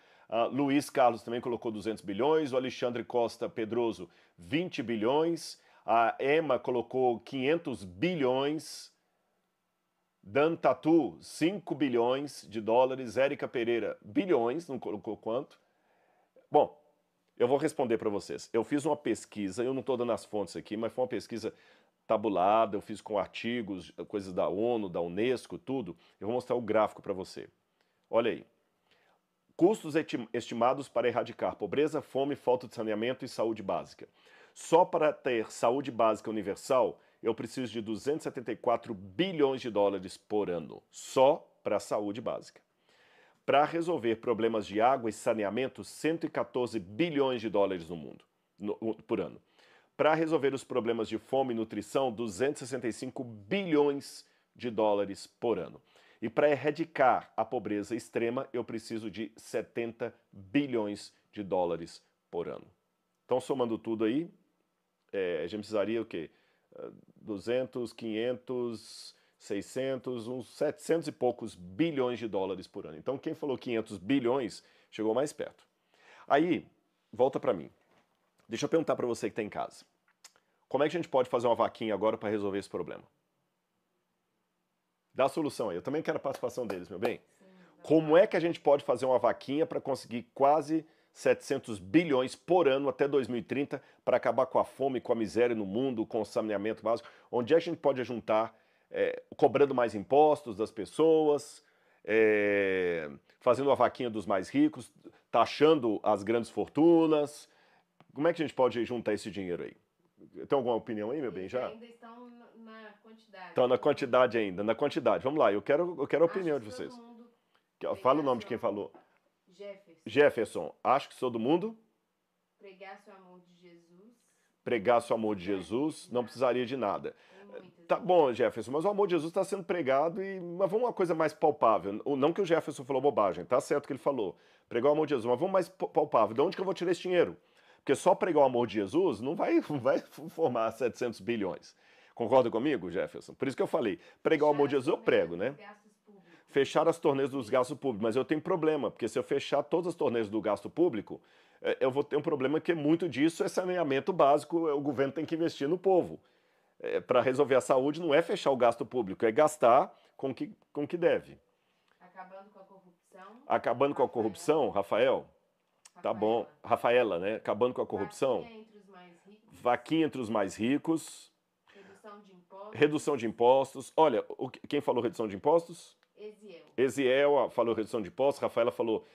Luiz Carlos também colocou 200 bilhões. O Alexandre Costa Pedroso, 20 bilhões. A Emma colocou 500 bilhões. Dan Tatu, 5 bilhões de dólares. Érica Pereira, bilhões, não colocou quanto. Bom, eu vou responder para vocês. Eu fiz uma pesquisa, eu não estou dando as fontes aqui, mas foi uma pesquisa tabulada, eu fiz com artigos, coisas da ONU, da Unesco, tudo. Eu vou mostrar o gráfico para você. Olha aí. Custos estimados para erradicar pobreza, fome, falta de saneamento e saúde básica. Só para ter saúde básica universal, eu preciso de 274 bilhões de dólares por ano. Só para a saúde básica. Para resolver problemas de água e saneamento, 114 bilhões de dólares no mundo, por ano. Para resolver os problemas de fome e nutrição, 265 bilhões de dólares por ano. E para erradicar a pobreza extrema, eu preciso de 70 bilhões de dólares por ano. Então, somando tudo aí, a gente precisaria o quê? 200, 500, 600, uns 700 e poucos bilhões de dólares por ano. Então, quem falou 500 bilhões chegou mais perto. Aí, volta para mim. Deixa eu perguntar para você que está em casa. Como é que a gente pode fazer uma vaquinha agora para resolver esse problema? Dá a solução aí. Eu também quero a participação deles, meu bem. Sim, Como é que a gente pode fazer uma vaquinha para conseguir quase 700 bilhões por ano até 2030 para acabar com a fome, com a miséria no mundo, com o saneamento básico? Onde é que a gente pode juntar, cobrando mais impostos das pessoas, fazendo uma vaquinha dos mais ricos, taxando as grandes fortunas? Como é que a gente pode juntar esse dinheiro aí? Tem alguma opinião aí, meu bem, já? Ainda estão na quantidade. Estão na quantidade ainda, na quantidade. Vamos lá, eu quero a opinião de vocês. Fala o nome de quem falou. Jefferson. Jefferson, acho que todo mundo Pregasse o amor de Jesus. pregasse o amor de Jesus, não precisaria de nada. Tá bom, Jefferson, mas o amor de Jesus está sendo pregado, mas vamos uma coisa mais palpável. Não que o Jefferson falou bobagem, tá certo o que ele falou. Pregar o amor de Jesus, mas vamos mais palpável. De onde que eu vou tirar esse dinheiro? Porque só pregar o amor de Jesus não vai formar 700 bilhões. Concorda comigo, Jefferson? Por isso que eu falei, pregar o amor de Jesus eu prego, né? Fechar as torneiras dos gastos públicos, mas eu tenho problema, porque se eu fechar todas as torneiras do gasto público, eu vou ter um problema que muito disso é saneamento básico, o governo tem que investir no povo. Para resolver a saúde não é fechar o gasto público, é gastar com o que deve. Acabando com a corrupção. Acabando com a corrupção, Rafael? Tá bom. Rafaela, né? Acabando com a corrupção. Vaquinha entre os mais ricos. Vaquinha entre os mais ricos. Redução de impostos. Redução de impostos. Olha, quem falou redução de impostos? Eziel. Eziel falou redução de impostos. Rafaela falou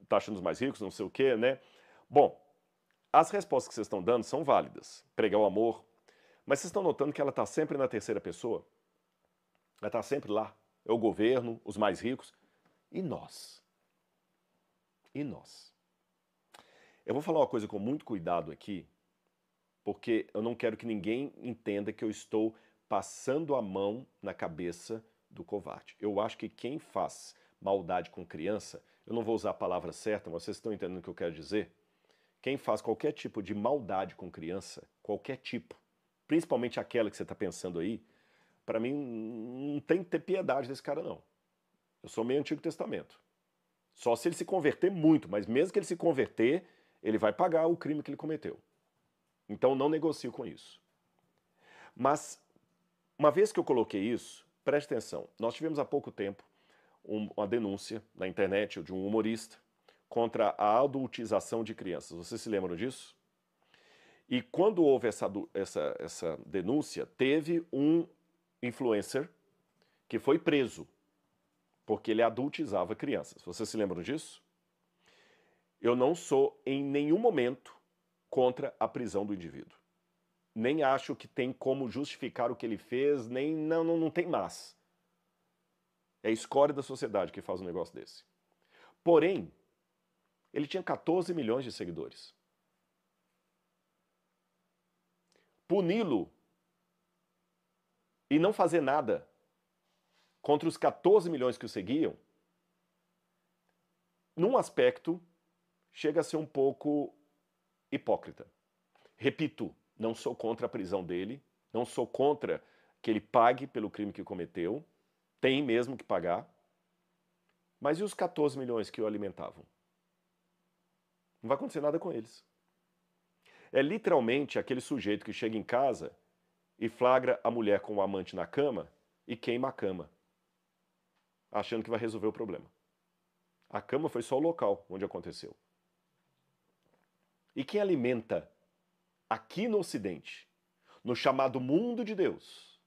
taxa nos mais ricos, não sei o quê, né? Bom, as respostas que vocês estão dando são válidas. Pregar o amor. Mas vocês estão notando que ela está sempre na terceira pessoa? Ela está sempre lá. É o governo, os mais ricos. E nós? E nós? Eu vou falar uma coisa com muito cuidado aqui, porque eu não quero que ninguém entenda que eu estou passando a mão na cabeça do covarde. Eu acho que quem faz maldade com criança, eu não vou usar a palavra certa, mas vocês estão entendendo o que eu quero dizer? Quem faz qualquer tipo de maldade com criança, qualquer tipo, principalmente aquela que você está pensando aí, para mim não tem que ter piedade desse cara, não. Eu sou meio Antigo Testamento. Só se ele se converter muito, mas mesmo que ele se converter, ele vai pagar o crime que ele cometeu. Então não negocio com isso. Mas, uma vez que eu coloquei isso, preste atenção. Nós tivemos há pouco tempo uma denúncia na internet de um humorista contra a adultização de crianças. Vocês se lembram disso? E quando houve essa denúncia, teve um influencer que foi preso porque ele adultizava crianças. Vocês se lembram disso? Eu não sou em nenhum momento contra a prisão do indivíduo. Nem acho que tem como justificar o que ele fez, nem não tem mas. É a escória da sociedade que faz um negócio desse. Porém, ele tinha 14 milhões de seguidores. Puni-lo e não fazer nada contra os 14 milhões que o seguiam, num aspecto, chega a ser um pouco hipócrita. Repito, não sou contra a prisão dele, não sou contra que ele pague pelo crime que cometeu, tem mesmo que pagar, mas e os 14 milhões que o alimentavam? Não vai acontecer nada com eles. É literalmente aquele sujeito que chega em casa e flagra a mulher com o amante na cama e queima a cama, achando que vai resolver o problema. A cama foi só o local onde aconteceu. E quem alimenta aqui no Ocidente, no chamado mundo de Deus,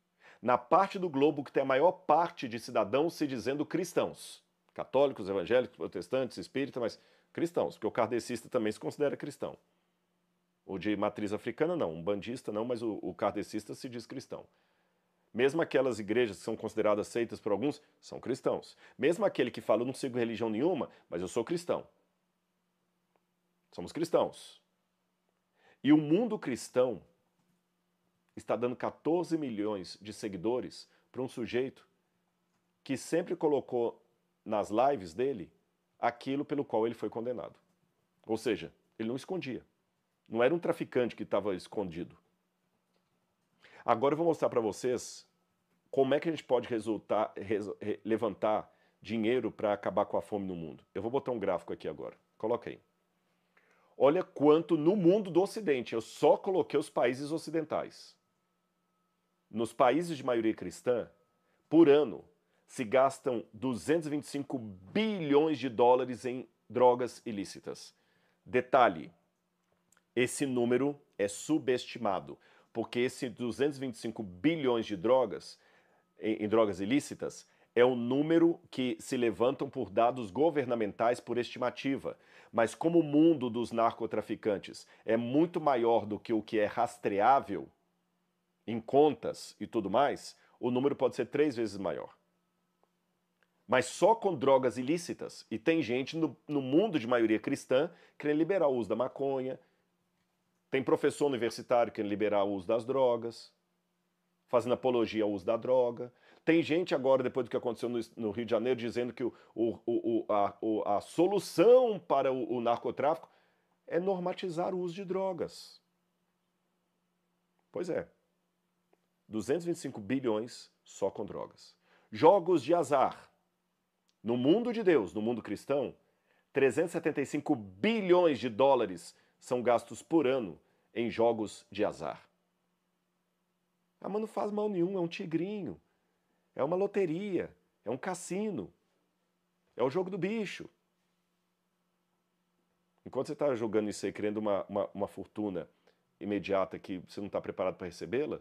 na parte do globo que tem a maior parte de cidadãos se dizendo cristãos, católicos, evangélicos, protestantes, espíritas, mas cristãos, porque o kardecista também se considera cristão. O de matriz africana não, um bandista não, mas o kardecista se diz cristão. Mesmo aquelas igrejas que são consideradas seitas por alguns, são cristãos. Mesmo aquele que fala, eu não sigo religião nenhuma, mas eu sou cristão. Somos cristãos. E o mundo cristão está dando 14 milhões de seguidores para um sujeito que sempre colocou nas lives dele aquilo pelo qual ele foi condenado. Ou seja, ele não escondia. Não era um traficante que estava escondido. Agora eu vou mostrar para vocês como é que a gente pode levantar dinheiro para acabar com a fome no mundo. Eu vou botar um gráfico aqui agora. Coloca aí. Olha quanto no mundo do Ocidente, eu só coloquei os países ocidentais. Nos países de maioria cristã, por ano, se gastam 225 bilhões de dólares em drogas ilícitas. Detalhe, esse número é subestimado, porque esse 225 bilhões de drogas em drogas ilícitas é o número que se levantam por dados governamentais por estimativa. Mas como o mundo dos narcotraficantes é muito maior do que o que é rastreável em contas e tudo mais, o número pode ser 3 vezes maior. Mas só com drogas ilícitas. E tem gente no mundo de maioria cristã querendo liberar o uso da maconha, tem professor universitário querendo liberar o uso das drogas, fazendo apologia ao uso da droga. Tem gente agora, depois do que aconteceu no Rio de Janeiro, dizendo que a solução para o narcotráfico é normatizar o uso de drogas. Pois é. 225 bilhões só com drogas. Jogos de azar. No mundo de Deus, no mundo cristão, 375 bilhões de dólares são gastos por ano em jogos de azar. Ah, mas não faz mal nenhum, é um tigrinho, é uma loteria, é um cassino, é o jogo do bicho. Enquanto você está jogando isso aí, querendo uma fortuna imediata que você não está preparado para recebê-la,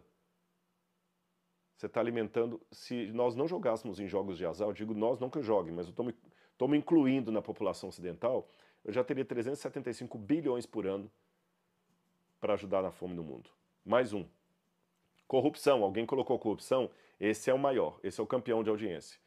você está alimentando. Se nós não jogássemos em jogos de azar, eu digo nós, não que eu jogue, mas eu estou me incluindo na população ocidental, eu já teria 375 bilhões por ano para ajudar na fome no mundo. Mais um. Corrupção. Alguém colocou corrupção? Esse é o maior, esse é o campeão de audiência.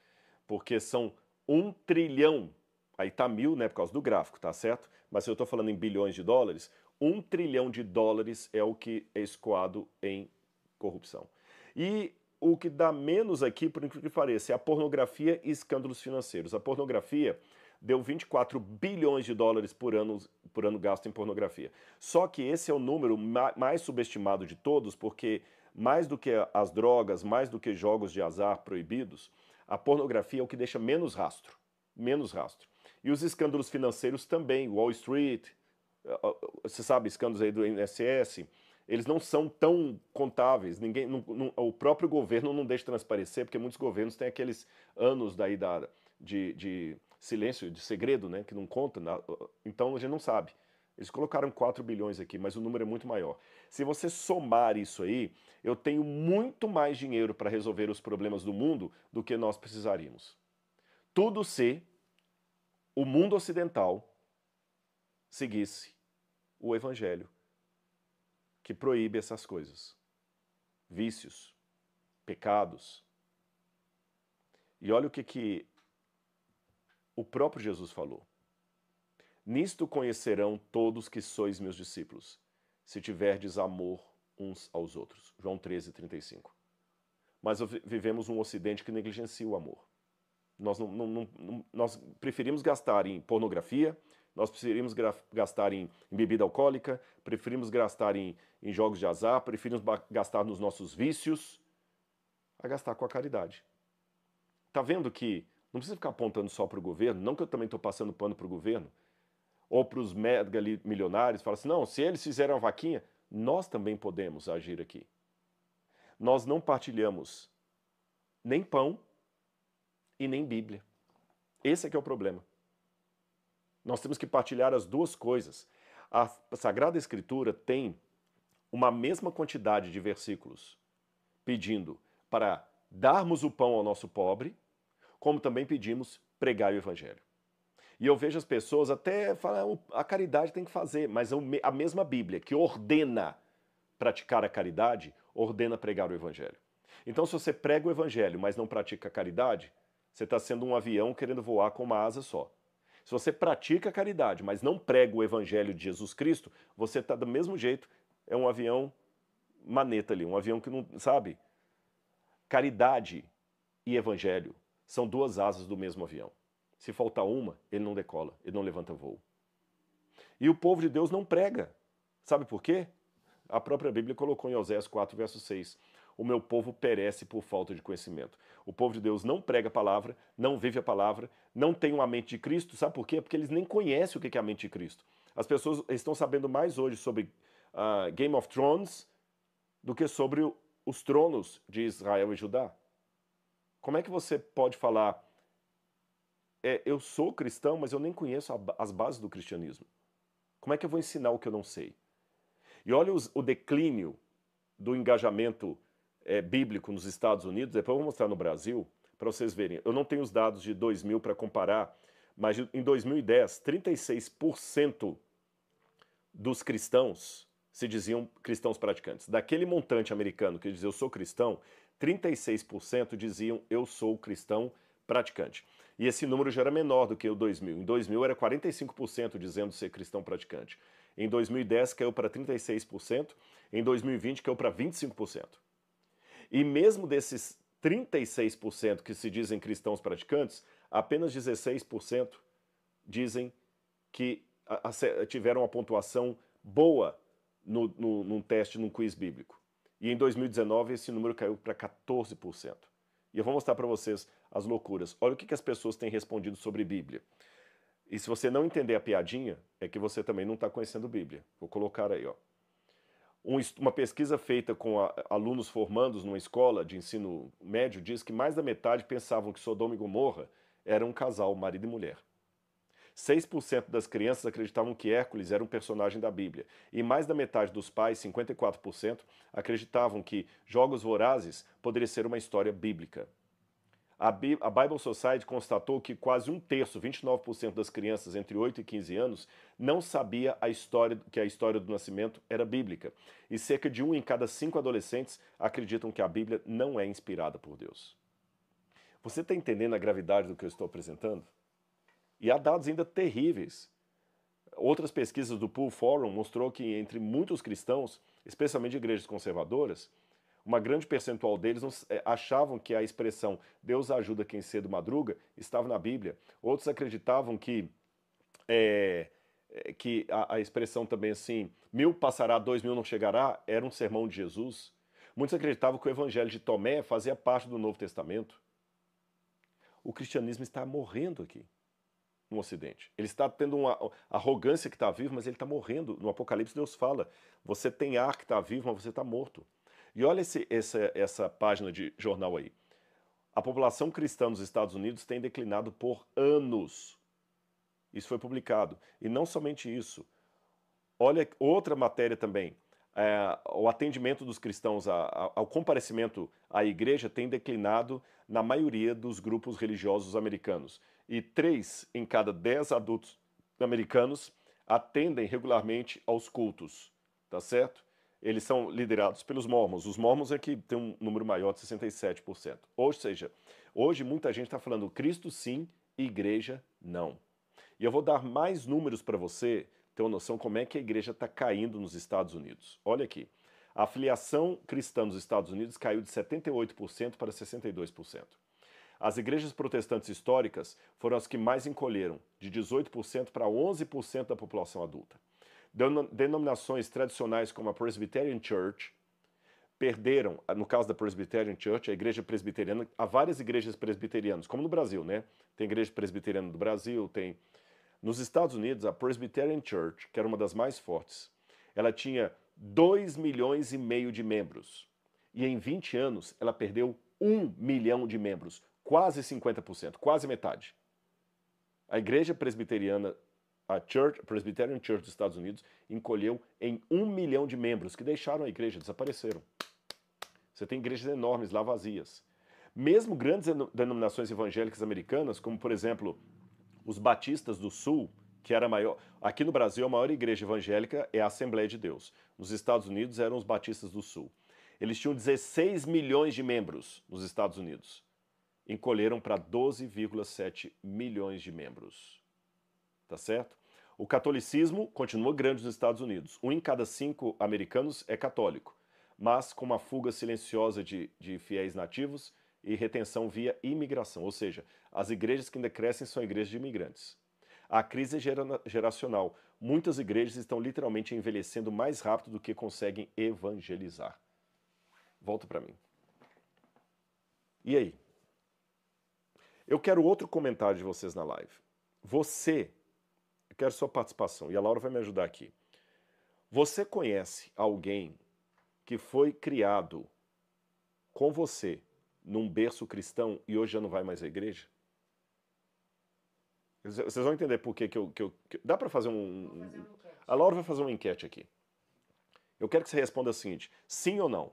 Porque são 1 trilhão, aí tá 1000, né, por causa do gráfico, tá certo? Mas se eu estou falando em bilhões de dólares, 1 trilhão de dólares é o que é escoado em corrupção. E o que dá menos aqui, por incrível que pareça, é a pornografia e escândalos financeiros. A pornografia deu 24 bilhões de dólares por ano gasto em pornografia. Só que esse é o número mais subestimado de todos, porque mais do que as drogas, mais do que jogos de azar proibidos, a pornografia é o que deixa menos rastro. Menos rastro. E os escândalos financeiros também, Wall Street, você sabe, escândalos aí do INSS, eles não são tão contáveis. O próprio governo não deixa transparecer, porque muitos governos têm aqueles anos daí de silêncio, de segredo, né, que não conta. Então a gente não sabe. Eles colocaram 4 bilhões aqui, mas o número é muito maior. Se você somar isso aí, eu tenho muito mais dinheiro para resolver os problemas do mundo do que nós precisaríamos. Tudo se o mundo ocidental seguisse o evangelho, que proíbe essas coisas. Vícios, pecados. E olha o que o próprio Jesus falou. Nisto conhecerão todos que sois meus discípulos, se tiverdes amor uns aos outros. João 13:35. Mas vivemos um ocidente que negligencia o amor. Nós preferimos gastar em pornografia, nós preferimos gastar em bebida alcoólica, preferimos gastar em jogos de azar, preferimos gastar nos nossos vícios, a gastar com a caridade. Tá vendo que não precisa ficar apontando só para o governo, não que eu também estou passando pano para o governo, ou para os mega milionários, fala assim, não, se eles fizeram a vaquinha, nós também podemos agir aqui. Nós não partilhamos nem pão e nem Bíblia. Esse é que é o problema. Nós temos que partilhar as duas coisas. A Sagrada Escritura tem uma mesma quantidade de versículos pedindo para darmos o pão ao nosso pobre, como também pedimos pregar o Evangelho. E eu vejo as pessoas até falam, a caridade tem que fazer, mas a mesma Bíblia que ordena praticar a caridade, ordena pregar o Evangelho. Então, se você prega o Evangelho, mas não pratica a caridade, você está sendo um avião querendo voar com uma asa só. Se você pratica a caridade, mas não prega o Evangelho de Jesus Cristo, você está do mesmo jeito, é um avião maneta ali, um avião que não, sabe? Caridade e Evangelho são duas asas do mesmo avião. Se faltar uma, ele não decola, ele não levanta voo. E o povo de Deus não prega. Sabe por quê? A própria Bíblia colocou em Oséias 4, verso 6. O meu povo perece por falta de conhecimento. O povo de Deus não prega a palavra, não vive a palavra, não tem uma mente de Cristo. Sabe por quê? Porque eles nem conhecem o que é a mente de Cristo. As pessoas estão sabendo mais hoje sobre Game of Thrones do que sobre os tronos de Israel e Judá. Como é que você pode falar, eu sou cristão, mas eu nem conheço as bases do cristianismo? Como é que eu vou ensinar o que eu não sei? E olha o declínio do engajamento bíblico nos Estados Unidos, depois eu vou mostrar no Brasil, para vocês verem. Eu não tenho os dados de 2000 para comparar, mas em 2010, 36% dos cristãos se diziam cristãos praticantes. Daquele montante americano que dizia eu sou cristão, 36% diziam eu sou cristão praticante. E esse número já era menor do que o 2000. Em 2000 era 45% dizendo ser cristão praticante. Em 2010 caiu para 36%, em 2020 caiu para 25%. E mesmo desses 36% que se dizem cristãos praticantes, apenas 16% dizem que tiveram uma pontuação boa num teste, num quiz bíblico. E em 2019 esse número caiu para 14%. E eu vou mostrar para vocês as loucuras. Olha o que as pessoas têm respondido sobre Bíblia. E se você não entender a piadinha, é que você também não está conhecendo Bíblia. Vou colocar aí, ó. Uma pesquisa feita com alunos formandos numa escola de ensino médio diz que mais da metade pensavam que Sodoma e Gomorra era um casal, marido e mulher. 6% das crianças acreditavam que Hércules era um personagem da Bíblia. E mais da metade dos pais, 54%, acreditavam que Jogos Vorazes poderia ser uma história bíblica. A Bible Society constatou que quase um terço, 29% das crianças entre 8 e 15 anos, não sabia que a história do nascimento era bíblica. E cerca de 1 em cada 5 adolescentes acreditam que a Bíblia não é inspirada por Deus. Você está entendendo a gravidade do que eu estou apresentando? E há dados ainda terríveis. Outras pesquisas do Pew Forum mostrou que entre muitos cristãos, especialmente de igrejas conservadoras, uma grande percentual deles achavam que a expressão Deus ajuda quem cedo madruga estava na Bíblia. Outros acreditavam que a expressão também assim, 1000 passará, 2000 não chegará, era um sermão de Jesus. Muitos acreditavam que o evangelho de Tomé fazia parte do Novo Testamento. O cristianismo está morrendo aqui no Ocidente. Ele está tendo uma arrogância que está vivo, mas ele está morrendo. No Apocalipse Deus fala, você tem ar que está vivo, mas você está morto. E olha essa página de jornal aí. A população cristã nos Estados Unidos tem declinado por anos. Isso foi publicado. E não somente isso. Olha outra matéria também. O atendimento dos cristãos ao comparecimento à igreja tem declinado na maioria dos grupos religiosos americanos. E 3 em cada 10 adultos americanos atendem regularmente aos cultos. Tá certo? Eles são liderados pelos mormons. Os mormons é que tem um número maior de 67%. Ou seja, hoje muita gente está falando Cristo sim, igreja não. E eu vou dar mais números para você ter uma noção como é que a igreja está caindo nos Estados Unidos. Olha aqui. A afiliação cristã nos Estados Unidos caiu de 78% para 62%. As igrejas protestantes históricas foram as que mais encolheram, de 18% para 11% da população adulta. Denominações tradicionais como a Presbyterian Church perderam, no caso da Presbyterian Church, a igreja presbiteriana, há várias igrejas presbiterianas, como no Brasil, né? Tem igreja presbiteriana do Brasil, tem... Nos Estados Unidos, a Presbyterian Church, que era uma das mais fortes, ela tinha 2,5 milhões de membros. E em 20 anos, ela perdeu 1 milhão de membros, quase 50%, quase metade. A igreja presbiteriana, a Presbyterian Church dos Estados Unidos, encolheu em 1 milhão de membros que deixaram a igreja, desapareceram. Você tem igrejas enormes lá vazias. Mesmo grandes denominações evangélicas americanas, como por exemplo os Batistas do Sul, que era a maior... Aqui no Brasil, a maior igreja evangélica é a Assembleia de Deus. Nos Estados Unidos eram os Batistas do Sul. Eles tinham 16 milhões de membros nos Estados Unidos. Encolheram para 12,7 milhões de membros. Tá certo? O catolicismo continua grande nos Estados Unidos. 1 em cada 5 americanos é católico, mas com uma fuga silenciosa de fiéis nativos e retenção via imigração. Ou seja, as igrejas que ainda crescem são igrejas de imigrantes. A crise é geracional. Muitas igrejas estão literalmente envelhecendo mais rápido do que conseguem evangelizar. Volta para mim. E aí? Eu quero outro comentário de vocês na live. Eu quero sua participação, e a Laura vai me ajudar aqui. Você conhece alguém que foi criado com você num berço cristão e hoje já não vai mais à igreja? Vocês vão entender por que dá para fazer A Laura vai fazer uma enquete aqui. Eu quero que você responda o seguinte, sim ou não?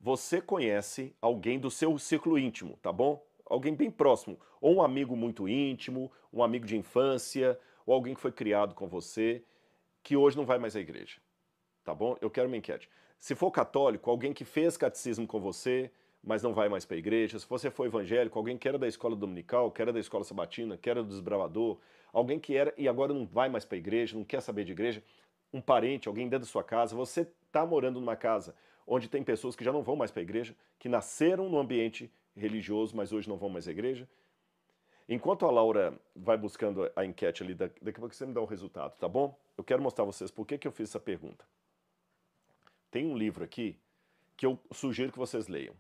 Você conhece alguém do seu círculo íntimo, tá bom? Alguém bem próximo, ou um amigo muito íntimo, um amigo de infância, ou alguém que foi criado com você, que hoje não vai mais à igreja, tá bom? Eu quero uma enquete. Se for católico, alguém que fez catecismo com você, mas não vai mais para a igreja. Se você for evangélico, alguém que era da escola dominical, que era da escola sabatina, que era do desbravador, alguém que era e agora não vai mais para a igreja, não quer saber de igreja, um parente, alguém dentro da sua casa, você está morando numa casa onde tem pessoas que já não vão mais para a igreja, que nasceram no ambiente religioso, mas hoje não vão mais à igreja. Enquanto a Laura vai buscando a enquete ali, daqui a pouco você me dá o resultado, tá bom? Eu quero mostrar a vocês por que eu fiz essa pergunta. Tem um livro aqui que eu sugiro que vocês leiam.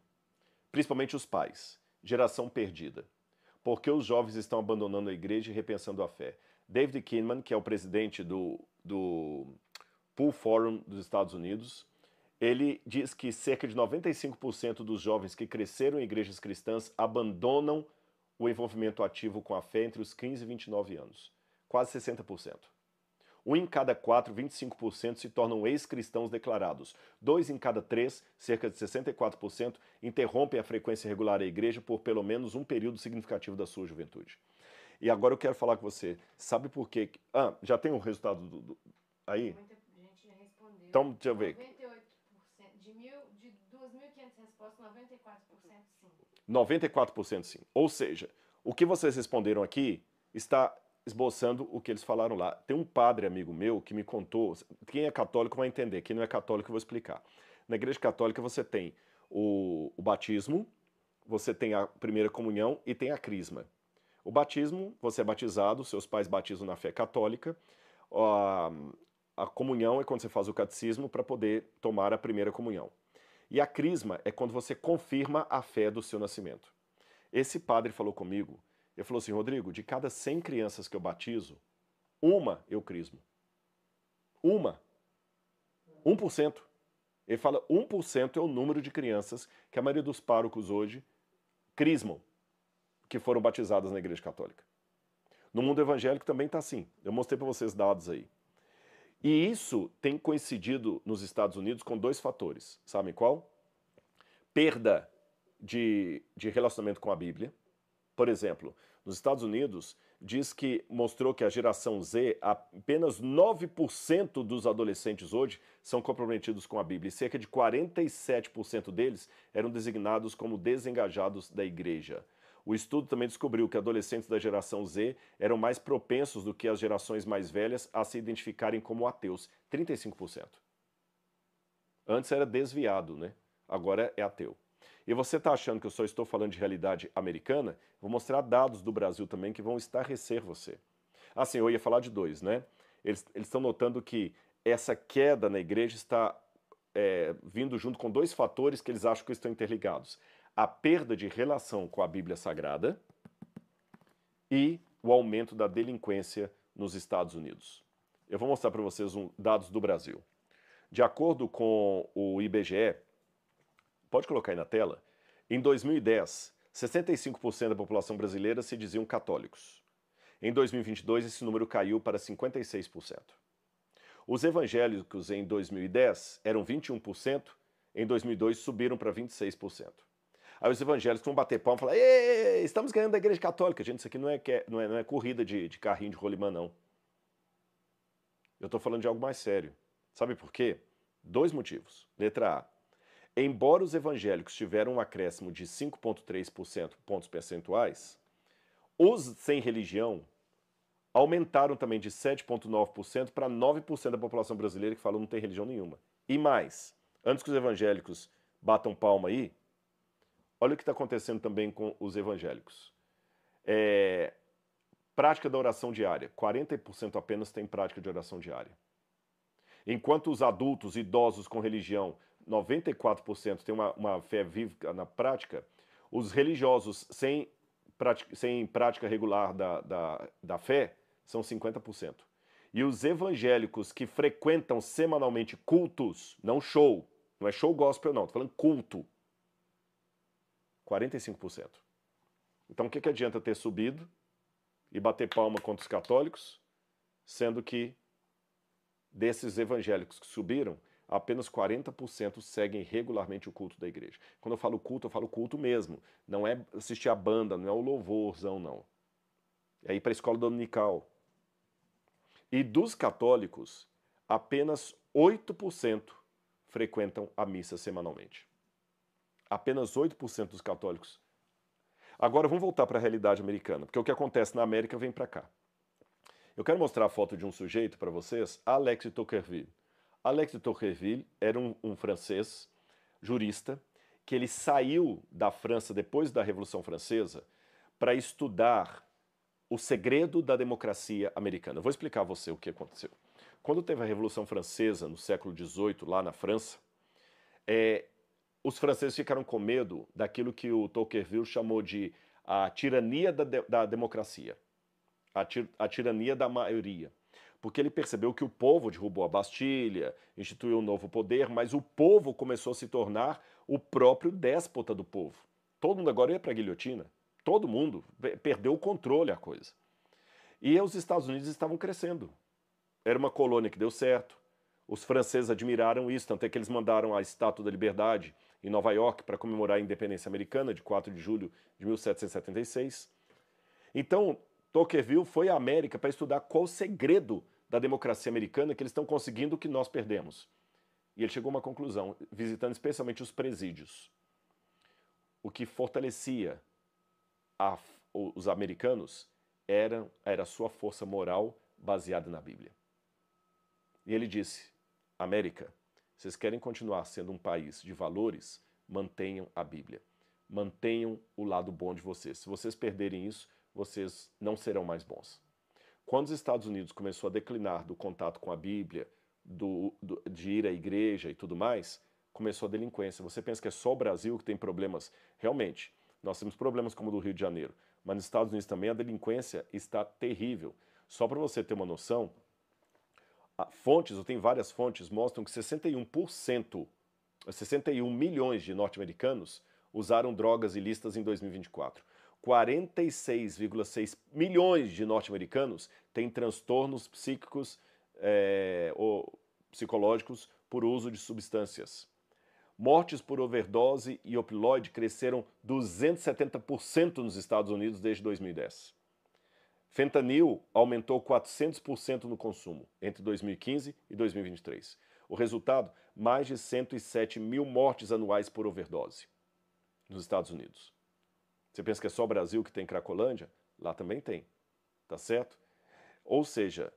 Principalmente os pais. Geração Perdida. Por que os jovens estão abandonando a igreja e repensando a fé? David Kinnaman, que é o presidente do Pew Forum dos Estados Unidos, ele diz que cerca de 95% dos jovens que cresceram em igrejas cristãs abandonam o envolvimento ativo com a fé entre os 15 e 29 anos. Quase 60%. 1 em cada 4, 25%, se tornam ex-cristãos declarados. 2 em cada 3, cerca de 64%, interrompem a frequência regular à igreja por pelo menos um período significativo da sua juventude. E agora eu quero falar com você. Sabe por quê? Já tem o resultado aí? Muita gente já respondeu. Então, deixa eu ver. 98%. De 2.500 respostas, 94% sim. 94% sim. Ou seja, o que vocês responderam aqui está esboçando o que eles falaram lá. Tem um padre amigo meu que me contou, quem é católico vai entender, quem não é católico eu vou explicar. Na igreja católica você tem o batismo, você tem a primeira comunhão e tem a crisma. O batismo, você é batizado, seus pais batizam na fé católica. A comunhão é quando você faz o catecismo para poder tomar a primeira comunhão. E a crisma é quando você confirma a fé do seu nascimento. Esse padre falou comigo, ele falou assim, Rodrigo, de cada 100 crianças que eu batizo, uma eu crismo. Uma. 1%. Ele fala 1% é o número de crianças que a maioria dos párocos hoje crismam, que foram batizadas na igreja católica. No mundo evangélico também está assim. Eu mostrei para vocês dados aí. E isso tem coincidido nos Estados Unidos com dois fatores. Sabem qual? Perda de relacionamento com a Bíblia. Por exemplo, nos Estados Unidos, mostrou que a geração Z, apenas 9% dos adolescentes hoje são comprometidos com a Bíblia. E cerca de 47% deles eram designados como desengajados da igreja. O estudo também descobriu que adolescentes da geração Z eram mais propensos do que as gerações mais velhas a se identificarem como ateus, 35%. Antes era desviado, né? Agora é ateu. E você está achando que eu só estou falando de realidade americana? Vou mostrar dados do Brasil também que vão estarrecer você. Assim, eu ia falar de dois, né? Eles estão notando que essa queda na igreja está vindo junto com dois fatores que eles acham que estão interligados. A perda de relação com a Bíblia Sagrada e o aumento da delinquência nos Estados Unidos. Eu vou mostrar para vocês dados do Brasil. De acordo com o IBGE, pode colocar aí na tela, em 2010, 65% da população brasileira se diziam católicos. Em 2022, esse número caiu para 56%. Os evangélicos em 2010 eram 21%, em 2002 subiram para 26%. Aí os evangélicos vão bater palma e falar, estamos ganhando da igreja católica. Gente, isso aqui não é corrida de carrinho de rolimã, não. Eu estou falando de algo mais sério. Sabe por quê? Dois motivos. Letra A. Embora os evangélicos tiveram um acréscimo de 5,3% pontos percentuais, os sem religião aumentaram também de 7,9% para 9% da população brasileira que falou não tem religião nenhuma. E mais, antes que os evangélicos batam palma aí, olha o que está acontecendo também com os evangélicos. Prática da oração diária. 40% apenas tem prática de oração diária. Enquanto os adultos, idosos com religião, 94% têm uma fé viva na prática, os religiosos sem prática regular da fé são 50%. E os evangélicos que frequentam semanalmente cultos, não show, não é show gospel não, estou falando culto, 45%. Então o que adianta ter subido e bater palma contra os católicos, sendo que desses evangélicos que subiram, apenas 40% seguem regularmente o culto da igreja. Quando eu falo culto mesmo. Não é assistir a banda, não é o louvorzão, não. É ir para a escola dominical. E dos católicos, apenas 8% frequentam a missa semanalmente. Apenas 8% dos católicos. Agora vamos voltar para a realidade americana, porque o que acontece na América vem para cá. Eu quero mostrar a foto de um sujeito para vocês, Alex de Tocqueville. Alex de Tocqueville era um francês, jurista, que ele saiu da França depois da Revolução Francesa para estudar o segredo da democracia americana. Eu vou explicar a você o que aconteceu. Quando teve a Revolução Francesa, no século XVIII, lá na França, os franceses ficaram com medo daquilo que o Tocqueville chamou de a tirania da democracia, a tirania da maioria. Porque ele percebeu que o povo derrubou a Bastilha, instituiu um novo poder, mas o povo começou a se tornar o próprio déspota do povo. Todo mundo agora ia para a guilhotina. Todo mundo perdeu o controle a coisa. E os Estados Unidos estavam crescendo. Era uma colônia que deu certo. Os franceses admiraram isso, tanto é que eles mandaram a Estátua da Liberdade em Nova York para comemorar a independência americana, de 4 de julho de 1776. Então, Tocqueville foi à América para estudar qual o segredo da democracia americana que eles estão conseguindo que nós perdemos. E ele chegou a uma conclusão, visitando especialmente os presídios. O que fortalecia os americanos era a sua força moral baseada na Bíblia. E ele disse, América, vocês querem continuar sendo um país de valores, mantenham a Bíblia. Mantenham o lado bom de vocês. Se vocês perderem isso, vocês não serão mais bons. Quando os Estados Unidos começou a declinar do contato com a Bíblia, de ir à igreja e tudo mais, começou a delinquência. Você pensa que é só o Brasil que tem problemas? Realmente, nós temos problemas como o do Rio de Janeiro, mas nos Estados Unidos também a delinquência está terrível. Só para você ter uma noção, fontes, eu tenho várias fontes, mostram que 61%, 61 milhões de norte-americanos usaram drogas ilícitas em 2024. 46,6 milhões de norte-americanos têm transtornos psíquicos ou psicológicos por uso de substâncias. Mortes por overdose e opioide cresceram 270% nos Estados Unidos desde 2010. Fentanil aumentou 400% no consumo entre 2015 e 2023. O resultado, mais de 107 mil mortes anuais por overdose nos Estados Unidos. Você pensa que é só o Brasil que tem Cracolândia? Lá também tem, tá certo? Ou seja,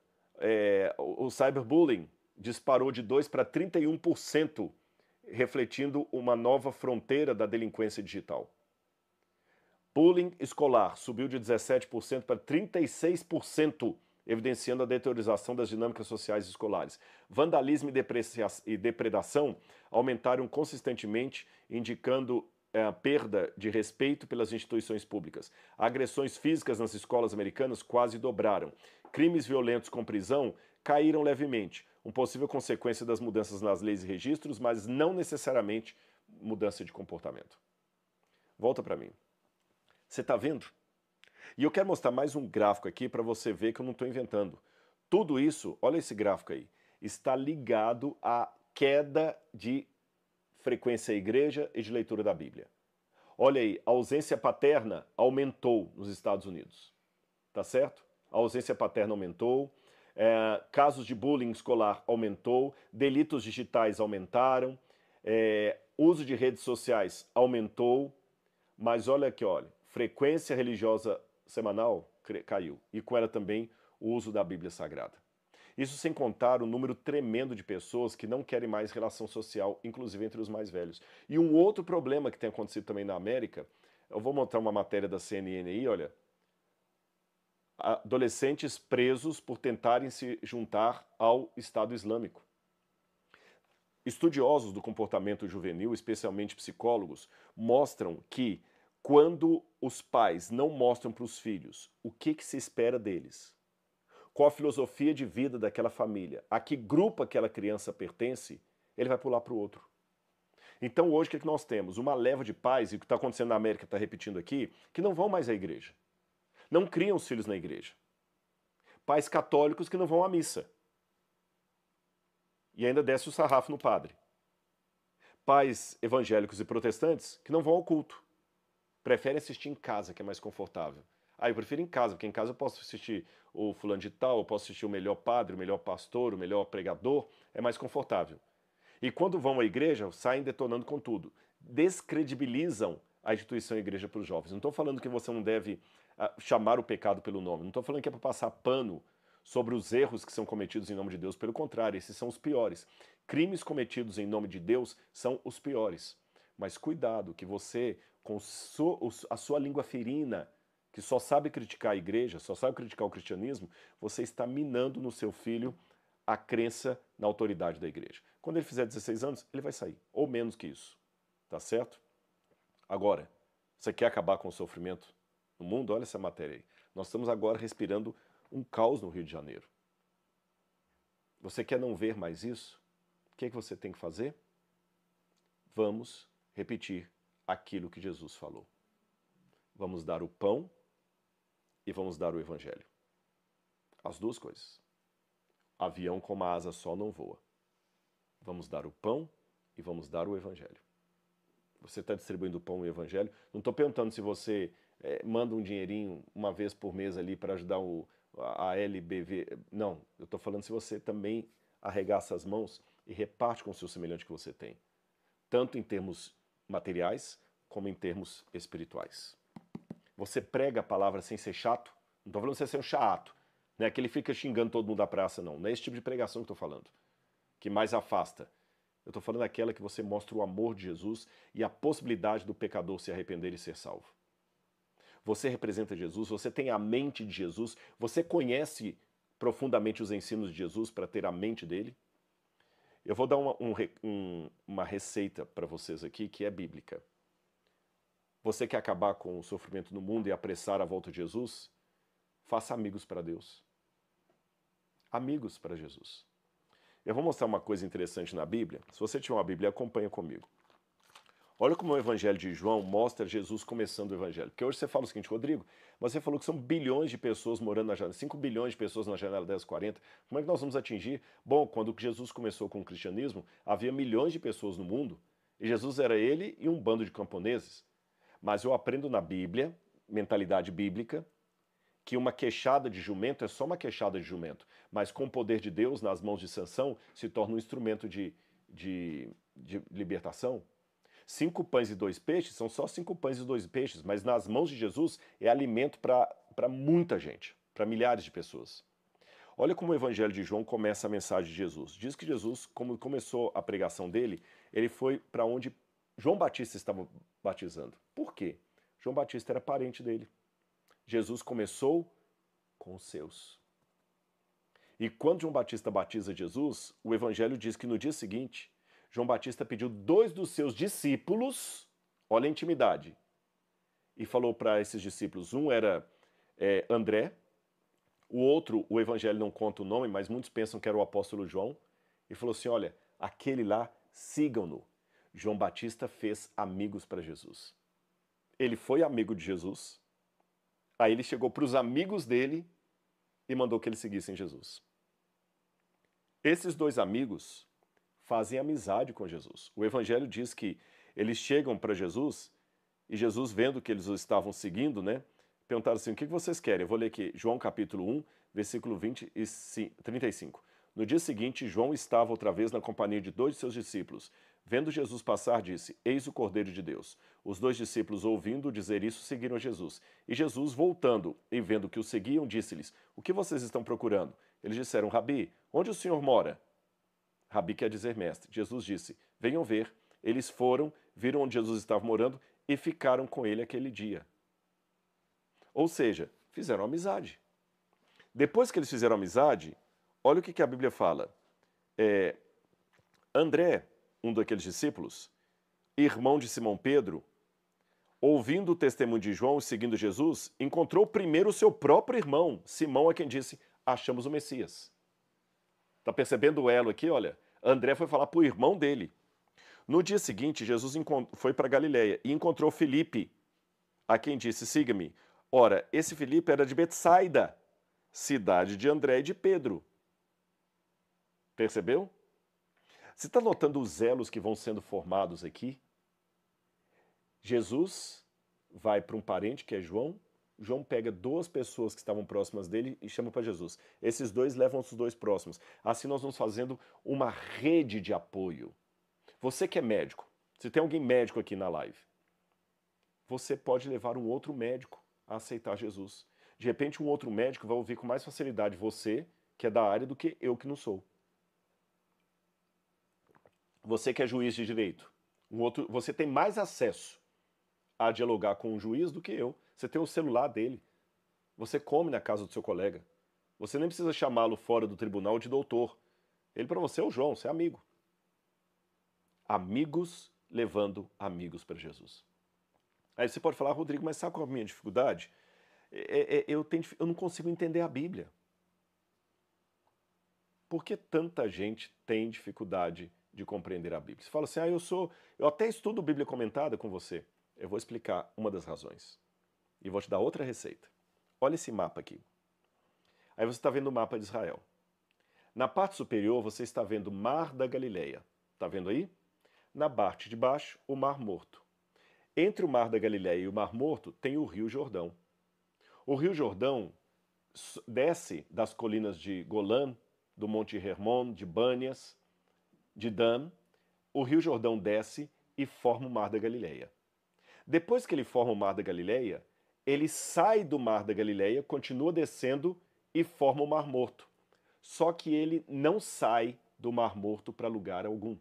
o cyberbullying disparou de 2% para 31%, refletindo uma nova fronteira da delinquência digital. Bullying escolar subiu de 17% para 36%, evidenciando a deteriorização das dinâmicas sociais escolares. Vandalismo e depredação aumentaram consistentemente, indicando a perda de respeito pelas instituições públicas. Agressões físicas nas escolas americanas quase dobraram. Crimes violentos com prisão caíram levemente, uma possível consequência das mudanças nas leis e registros, mas não necessariamente mudança de comportamento. Volta para mim. Você está vendo? E eu quero mostrar mais um gráfico aqui para você ver que eu não estou inventando. Tudo isso, olha esse gráfico aí, está ligado à queda de frequência à igreja e de leitura da Bíblia. Olha aí, a ausência paterna aumentou nos Estados Unidos. Tá certo? A ausência paterna aumentou, casos de bullying escolar aumentou, delitos digitais aumentaram, uso de redes sociais aumentou, mas olha aqui, olha, frequência religiosa semanal caiu, e com ela também o uso da Bíblia Sagrada. Isso sem contar o número tremendo de pessoas que não querem mais relação social, inclusive entre os mais velhos. E um outro problema que tem acontecido também na América, eu vou mostrar uma matéria da CNN aí, olha, adolescentes presos por tentarem se juntar ao Estado Islâmico. Estudiosos do comportamento juvenil, especialmente psicólogos, mostram que quando os pais não mostram para os filhos o que se espera deles, qual a filosofia de vida daquela família, a que grupo aquela criança pertence, ele vai pular para o outro. Então hoje o que nós temos? Uma leva de pais, e o que está acontecendo na América está repetindo aqui, que não vão mais à igreja. Não criam os filhos na igreja. Pais católicos que não vão à missa. E ainda desce o sarrafo no padre. Pais evangélicos e protestantes que não vão ao culto. Preferem assistir em casa, que é mais confortável. Eu prefiro em casa, porque em casa eu posso assistir o fulano de tal, eu posso assistir o melhor padre, o melhor pastor, o melhor pregador, é mais confortável. E quando vão à igreja, saem detonando com tudo. Descredibilizam a instituição igreja para os jovens. Não estou falando que você não deve chamar o pecado pelo nome, não estou falando que é para passar pano sobre os erros que são cometidos em nome de Deus, pelo contrário, esses são os piores. Crimes cometidos em nome de Deus são os piores. Mas cuidado, que você, com a sua língua ferina, que só sabe criticar a igreja, só sabe criticar o cristianismo, você está minando no seu filho a crença na autoridade da igreja. Quando ele fizer 16 anos, ele vai sair, ou menos que isso. Tá certo? Agora, você quer acabar com o sofrimento no mundo? Olha essa matéria aí. Nós estamos agora respirando um caos no Rio de Janeiro. Você quer não ver mais isso? O que é que você tem que fazer? Vamos repetir aquilo que Jesus falou. Vamos dar o pão e vamos dar o evangelho. As duas coisas. Avião com uma asa só não voa. Vamos dar o pão e vamos dar o evangelho. Você está distribuindo o pão e o evangelho. Não estou perguntando se você manda um dinheirinho uma vez por mês ali para ajudar a LBV. Não, eu estou falando se você também arregaça as mãos e reparte com o seu semelhante que você tem. Tanto em termos materiais, como em termos espirituais. Você prega a palavra sem ser chato. Não estou falando de você ser um chato, né? Que ele fica xingando todo mundo da praça, não. Não é esse tipo de pregação que eu estou falando. Que mais afasta. Eu estou falando daquela que você mostra o amor de Jesus e a possibilidade do pecador se arrepender e ser salvo. Você representa Jesus, você tem a mente de Jesus, você conhece profundamente os ensinos de Jesus para ter a mente dele. Eu vou dar uma receita para vocês aqui que é bíblica. Você quer acabar com o sofrimento no mundo e apressar a volta de Jesus? Faça amigos para Deus. Amigos para Jesus. Eu vou mostrar uma coisa interessante na Bíblia. Se você tiver uma Bíblia, acompanha comigo. Olha como o Evangelho de João mostra Jesus começando o Evangelho. Porque hoje você fala o seguinte, Rodrigo, você falou que são bilhões de pessoas morando na janela, 5 bilhões de pessoas na janela 1040. Como é que nós vamos atingir? Bom, quando Jesus começou com o cristianismo, havia milhões de pessoas no mundo, e Jesus era ele e um bando de camponeses. Mas eu aprendo na Bíblia, mentalidade bíblica, que uma queixada de jumento é só uma queixada de jumento, mas com o poder de Deus nas mãos de Sansão se torna um instrumento de libertação. 5 pães e 2 peixes são só 5 pães e 2 peixes, mas nas mãos de Jesus é alimento para muita gente, para milhares de pessoas. Olha como o Evangelho de João começa a mensagem de Jesus. Diz que Jesus, como começou a pregação dele, ele foi para onde João Batista estava batizando. Por quê? João Batista era parente dele. Jesus começou com os seus. E quando João Batista batiza Jesus, o Evangelho diz que no dia seguinte, João Batista pediu 2 dos seus discípulos, olha a intimidade, e falou para esses discípulos, um era André, o outro, o Evangelho não conta o nome, mas muitos pensam que era o apóstolo João, e falou assim, olha, aquele lá, sigam-no. João Batista fez amigos para Jesus. Ele foi amigo de Jesus, aí ele chegou para os amigos dele e mandou que eles seguissem Jesus. Esses 2 amigos fazem amizade com Jesus. O Evangelho diz que eles chegam para Jesus e Jesus, vendo que eles o estavam seguindo, né, perguntaram assim, o que vocês querem? Eu vou ler aqui, João capítulo 1, versículo 20 e 35. No dia seguinte, João estava outra vez na companhia de 2 de seus discípulos. Vendo Jesus passar, disse, eis o Cordeiro de Deus. Os 2 discípulos, ouvindo dizer isso, seguiram Jesus. E Jesus, voltando e vendo que o seguiam, disse-lhes, o que vocês estão procurando? Eles disseram, Rabi, onde o Senhor mora? Rabi quer dizer mestre. Jesus disse, venham ver. Eles foram, viram onde Jesus estava morando e ficaram com ele aquele dia. Ou seja, fizeram amizade. Depois que eles fizeram amizade, olha o que a Bíblia fala. André, um daqueles discípulos, irmão de Simão Pedro, ouvindo o testemunho de João e seguindo Jesus, encontrou primeiro o seu próprio irmão, Simão, a quem disse, achamos o Messias. Está percebendo o elo aqui? Olha, André foi falar para o irmão dele. No dia seguinte, Jesus foi para Galiléia e encontrou Filipe, a quem disse, siga-me. Ora, esse Filipe era de Betsaida, cidade de André e de Pedro. Percebeu? Você está notando os elos que vão sendo formados aqui? Jesus vai para um parente, que é João. João pega 2 pessoas que estavam próximas dele e chama para Jesus. Esses 2 levam os 2 próximos. Assim nós vamos fazendo uma rede de apoio. Você que é médico, se tem alguém médico aqui na live, você pode levar um outro médico a aceitar Jesus. De repente um outro médico vai ouvir com mais facilidade você, que é da área, do que eu que não sou. Você que é juiz de direito, você tem mais acesso a dialogar com um juiz do que eu. Você tem o celular dele. Você come na casa do seu colega. Você nem precisa chamá-lo fora do tribunal de doutor. Ele para você é o João, você é amigo. Amigos levando amigos para Jesus. Aí você pode falar, Rodrigo, mas sabe qual é a minha dificuldade? Eu não consigo entender a Bíblia. Por que tanta gente tem dificuldade de compreender a Bíblia? Você fala assim, eu até estudo Bíblia comentada com você. Eu vou explicar uma das razões. E vou te dar outra receita. Olha esse mapa aqui. Aí você está vendo o mapa de Israel. Na parte superior você está vendo o Mar da Galileia. Está vendo aí? Na parte de baixo, o Mar Morto. Entre o Mar da Galileia e o Mar Morto tem o Rio Jordão. O Rio Jordão desce das colinas de Golã, do Monte Hermon, de Bânias, de Dan. O Rio Jordão desce e forma o Mar da Galileia. Depois que ele forma o Mar da Galileia, ele sai do Mar da Galileia, continua descendo e forma o Mar Morto. Só que ele não sai do Mar Morto para lugar algum.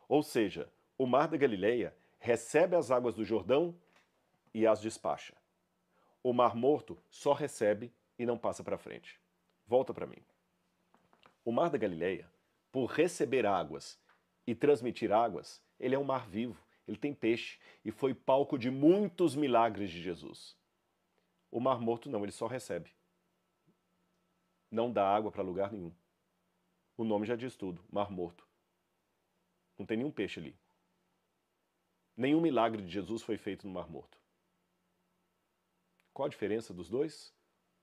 Ou seja, o Mar da Galileia recebe as águas do Jordão e as despacha. O Mar Morto só recebe e não passa para frente. Volta para mim. O Mar da Galileia, por receber águas e transmitir águas, ele é um mar vivo, ele tem peixe e foi palco de muitos milagres de Jesus. O Mar Morto não, ele só recebe. Não dá água para lugar nenhum. O nome já diz tudo, Mar Morto. Não tem nenhum peixe ali. Nenhum milagre de Jesus foi feito no Mar Morto. Qual a diferença dos dois?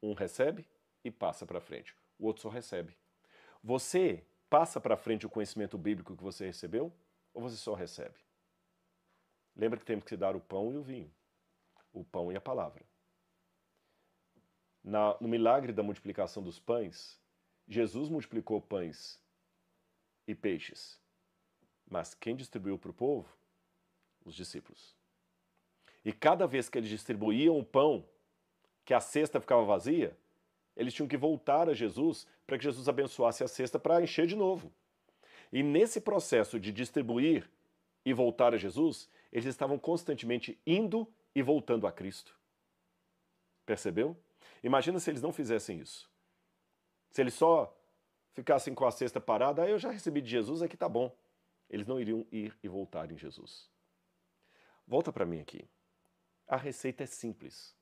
Um recebe e passa para frente. O outro só recebe. Você passa para frente o conhecimento bíblico que você recebeu ou você só recebe? Lembra que temos que dar o pão e o vinho. O pão e a palavra. No milagre da multiplicação dos pães, Jesus multiplicou pães e peixes. Mas quem distribuiu para o povo? Os discípulos. E cada vez que eles distribuíam o pão, que a cesta ficava vazia, eles tinham que voltar a Jesus para que Jesus abençoasse a cesta para encher de novo. E nesse processo de distribuir e voltar a Jesus, eles estavam constantemente indo e voltando a Cristo. Percebeu? Imagina se eles não fizessem isso. Se eles só ficassem com a cesta parada, eu já recebi de Jesus, aqui tá bom. Eles não iriam ir e voltar em Jesus. Volta para mim aqui. A receita é simples.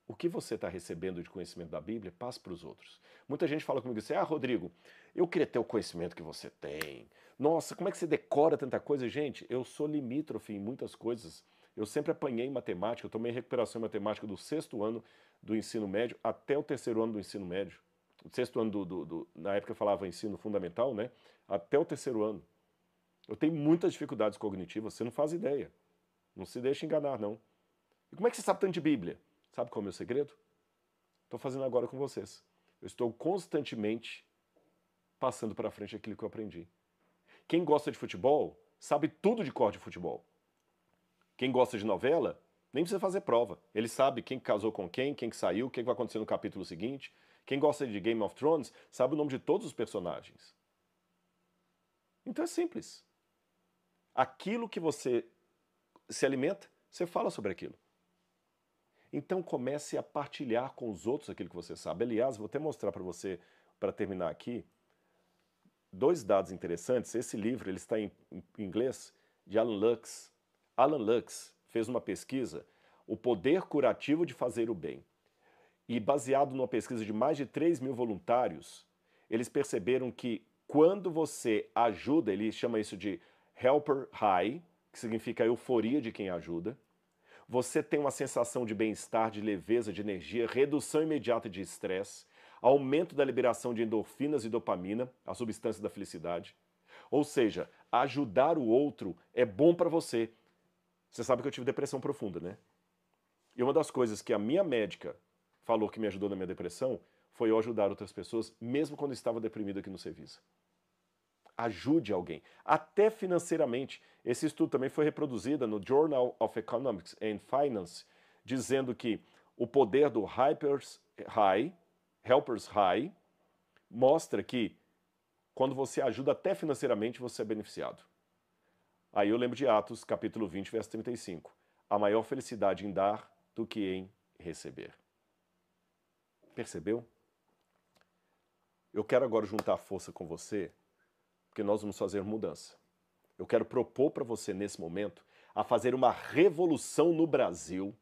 O que você está recebendo de conhecimento da Bíblia, passe para os outros. Muita gente fala comigo assim, Rodrigo, eu queria ter o conhecimento que você tem. Nossa, como é que você decora tanta coisa? Gente, eu sou limítrofe em muitas coisas. Eu sempre apanhei em matemática, eu tomei recuperação em matemática do 6º ano do ensino médio até o 3º ano do ensino médio. O 6º ano, na época eu falava ensino fundamental, né? Até o 3º ano. Eu tenho muitas dificuldades cognitivas, você não faz ideia. Não se deixe enganar, não. E como é que você sabe tanto de Bíblia? Sabe qual é o meu segredo? Estou fazendo agora com vocês. Eu estou constantemente passando para frente aquilo que eu aprendi. Quem gosta de futebol sabe tudo de cor de futebol. Quem gosta de novela nem precisa fazer prova. Ele sabe quem casou com quem que saiu, o que vai acontecer no capítulo seguinte. Quem gosta de Game of Thrones sabe o nome de todos os personagens. Então é simples. Aquilo que você se alimenta, você fala sobre aquilo. Então comece a partilhar com os outros aquilo que você sabe. Aliás, vou até mostrar para você, para terminar aqui, 2 dados interessantes. Esse livro ele está em inglês, de Alan Lux. Alan Lux fez uma pesquisa, O Poder Curativo de Fazer o Bem. E baseado numa pesquisa de mais de 3.000 voluntários, eles perceberam que quando você ajuda, ele chama isso de helper high, que significa a euforia de quem ajuda, você tem uma sensação de bem-estar, de leveza, de energia, redução imediata de estresse, aumento da liberação de endorfinas e dopamina, a substância da felicidade. Ou seja, ajudar o outro é bom para você. Você sabe que eu tive depressão profunda, né? E uma das coisas que a minha médica falou que me ajudou na minha depressão foi eu ajudar outras pessoas, mesmo quando eu estava deprimido aqui no Cevisa. Ajude alguém, até financeiramente. Esse estudo também foi reproduzido no Journal of Economics and Finance, dizendo que o poder do Helpers High, mostra que quando você ajuda até financeiramente, você é beneficiado. Aí eu lembro de Atos, capítulo 20, verso 35. A maior felicidade em dar do que em receber. Percebeu? Eu quero agora juntar força com você, porque nós vamos fazer mudança. Eu quero propor para você, nesse momento, a fazer uma revolução no Brasil,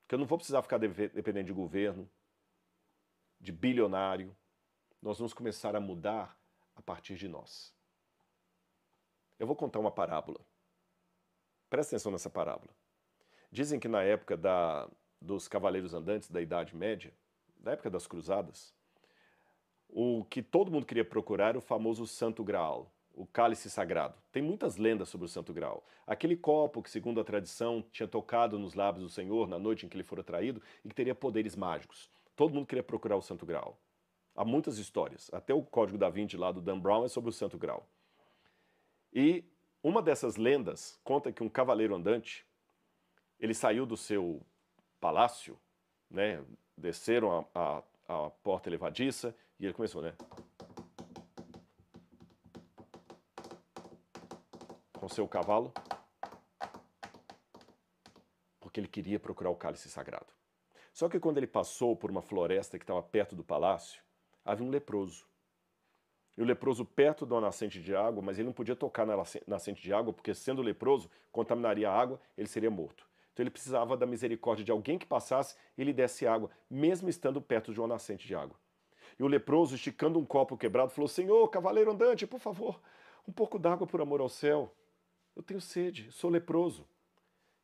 que eu não vou precisar ficar dependendo de governo, de bilionário. Nós vamos começar a mudar a partir de nós. Eu vou contar uma parábola. Presta atenção nessa parábola. Dizem que na época dos cavaleiros andantes da Idade Média, da época das cruzadas, o que todo mundo queria procurar era o famoso Santo Graal, o cálice sagrado. Tem muitas lendas sobre o Santo Graal. Aquele copo que, segundo a tradição, tinha tocado nos lábios do Senhor na noite em que ele fora traído e que teria poderes mágicos. Todo mundo queria procurar o Santo Graal. Há muitas histórias. Até o Código da Vinci lá do Dan Brown é sobre o Santo Graal. E uma dessas lendas conta que um cavaleiro andante, ele saiu do seu palácio, né, desceram a porta elevadiça e ele começou, né, com seu cavalo, porque ele queria procurar o cálice sagrado. Só que quando ele passou por uma floresta que estava perto do palácio, havia um leproso. E o leproso perto de uma nascente de água, mas ele não podia tocar na nascente de água, porque sendo leproso, contaminaria a água, ele seria morto. Então ele precisava da misericórdia de alguém que passasse e lhe desse água, mesmo estando perto de uma nascente de água. E o leproso, esticando um copo quebrado, falou: Senhor, cavaleiro andante, por favor, um pouco d'água por amor ao céu. Eu tenho sede, sou leproso.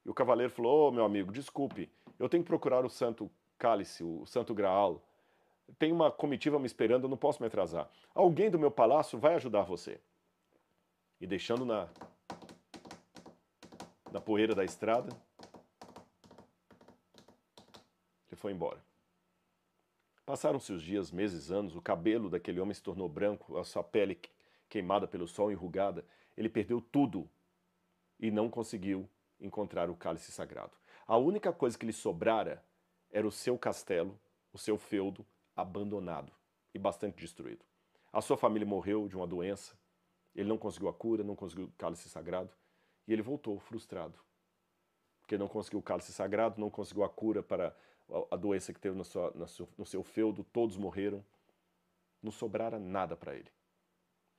E o cavaleiro falou: meu amigo, desculpe, eu tenho que procurar o santo cálice, o santo graal. Tem uma comitiva me esperando, eu não posso me atrasar. Alguém do meu palácio vai ajudar você. E deixando na poeira da estrada, ele foi embora. Passaram-se os dias, meses, anos, o cabelo daquele homem se tornou branco, a sua pele queimada pelo sol, enrugada. Ele perdeu tudo e não conseguiu encontrar o cálice sagrado. A única coisa que lhe sobrara era o seu castelo, o seu feudo, abandonado e bastante destruído. A sua família morreu de uma doença, ele não conseguiu a cura, não conseguiu o cálice sagrado, e ele voltou frustrado, porque não conseguiu o cálice sagrado, não conseguiu a cura para a doença que teve no seu feudo, todos morreram, não sobrara nada para ele.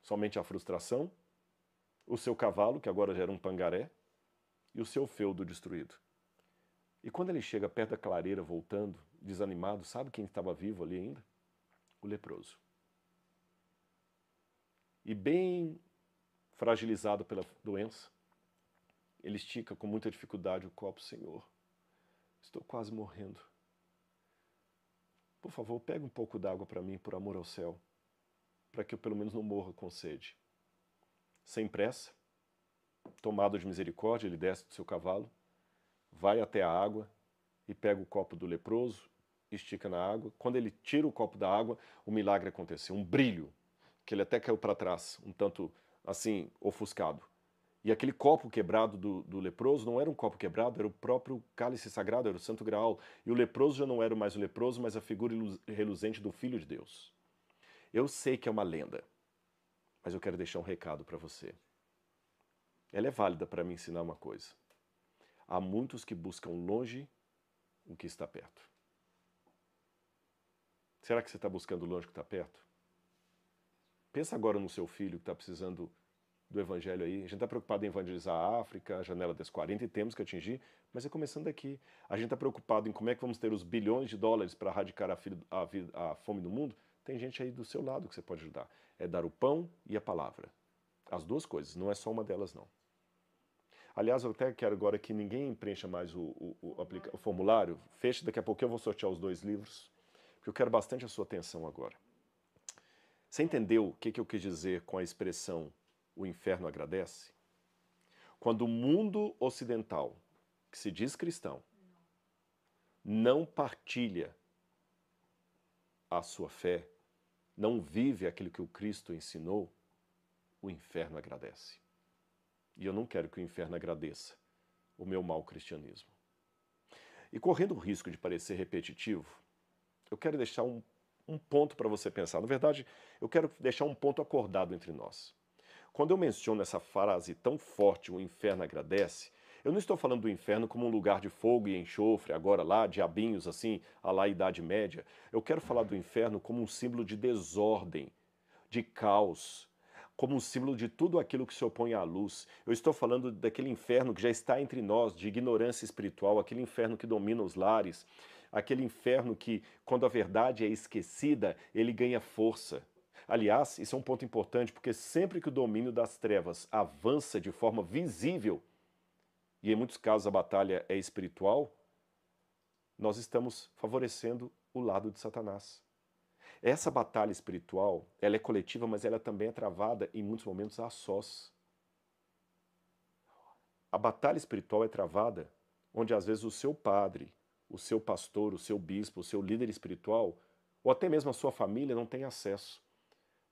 Somente a frustração, o seu cavalo, que agora já era um pangaré, e o seu feudo destruído. E quando ele chega perto da clareira, voltando, desanimado, sabe quem estava vivo ali ainda? O leproso. E bem fragilizado pela doença, ele estica com muita dificuldade o copo: Senhor, estou quase morrendo. Por favor, pega um pouco d'água para mim, por amor ao céu, para que eu pelo menos não morra com sede. Sem pressa, tomado de misericórdia, ele desce do seu cavalo, vai até a água e pega o copo do leproso, estica na água. Quando ele tira o copo da água, o milagre aconteceu, um brilho, que ele até caiu para trás, um tanto assim, ofuscado. E aquele copo quebrado do leproso não era um copo quebrado, era o próprio cálice sagrado, era o Santo Graal. E o leproso já não era mais o leproso, mas a figura reluzente do Filho de Deus. Eu sei que é uma lenda, mas eu quero deixar um recado para você. Ela é válida para me ensinar uma coisa. Há muitos que buscam longe o que está perto. Será que você está buscando longe o que está perto? Pensa agora no seu filho que está precisando do evangelho aí. A gente está preocupado em evangelizar a África, a janela das 40, e temos que atingir, mas é começando aqui. A gente está preocupado em como é que vamos ter os bilhões de dólares para erradicar a fome do mundo. Tem gente aí do seu lado que você pode ajudar. É dar o pão e a palavra. As duas coisas, não é só uma delas, não. Aliás, eu até quero agora que ninguém preencha mais o formulário. Feche, daqui a pouco eu vou sortear os 2 livros, porque eu quero bastante a sua atenção agora. Você entendeu o que eu quis dizer com a expressão "o inferno agradece"? Quando o mundo ocidental, que se diz cristão, não partilha a sua fé, não vive aquilo que o Cristo ensinou, o inferno agradece. E eu não quero que o inferno agradeça o meu mau cristianismo. E correndo o risco de parecer repetitivo, eu quero deixar um ponto para você pensar. Na verdade, eu quero deixar um ponto acordado entre nós. Quando eu menciono essa frase tão forte, o inferno agradece, eu não estou falando do inferno como um lugar de fogo e enxofre, agora lá, diabinhos assim, à lá Idade Média. Eu quero falar do inferno como um símbolo de desordem, de caos, como um símbolo de tudo aquilo que se opõe à luz. Eu estou falando daquele inferno que já está entre nós, de ignorância espiritual, aquele inferno que domina os lares, aquele inferno que, quando a verdade é esquecida, ele ganha força. Aliás, isso é um ponto importante, porque sempre que o domínio das trevas avança de forma visível, e em muitos casos a batalha é espiritual, nós estamos favorecendo o lado de Satanás. Essa batalha espiritual, ela é coletiva, mas ela também é travada em muitos momentos a sós. A batalha espiritual é travada onde às vezes o seu padre, o seu pastor, o seu bispo, o seu líder espiritual, ou até mesmo a sua família não tem acesso.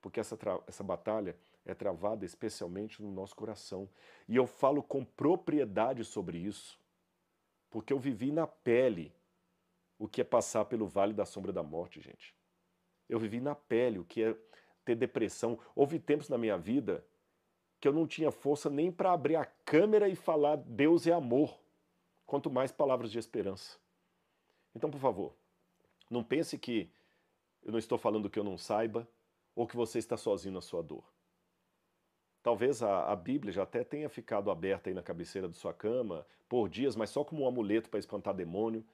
Porque essa batalha é travada especialmente no nosso coração. E eu falo com propriedade sobre isso, porque eu vivi na pele o que é passar pelo vale da sombra da morte, gente. Eu vivi na pele o que é ter depressão. Houve tempos na minha vida que eu não tinha força nem para abrir a câmera e falar Deus é amor, quanto mais palavras de esperança. Então, por favor, não pense que eu não estou falando que eu não saiba ou que você está sozinho na sua dor. Talvez a Bíblia já até tenha ficado aberta aí na cabeceira de sua cama por dias, mas só como um amuleto para espantar demônio.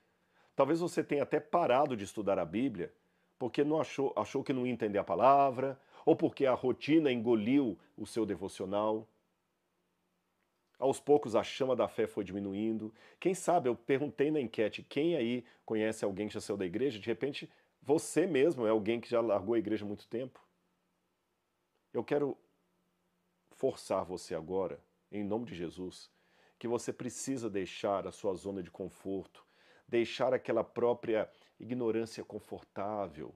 Talvez você tenha até parado de estudar a Bíblia porque não achou que não ia entender a palavra, ou porque a rotina engoliu o seu devocional. Aos poucos a chama da fé foi diminuindo. Quem sabe, eu perguntei na enquete, quem aí conhece alguém que já saiu da igreja? De repente, você mesmo é alguém que já largou a igreja há muito tempo. Eu quero forçar você agora, em nome de Jesus, que você precisa deixar a sua zona de conforto, deixar aquela própria ignorância confortável,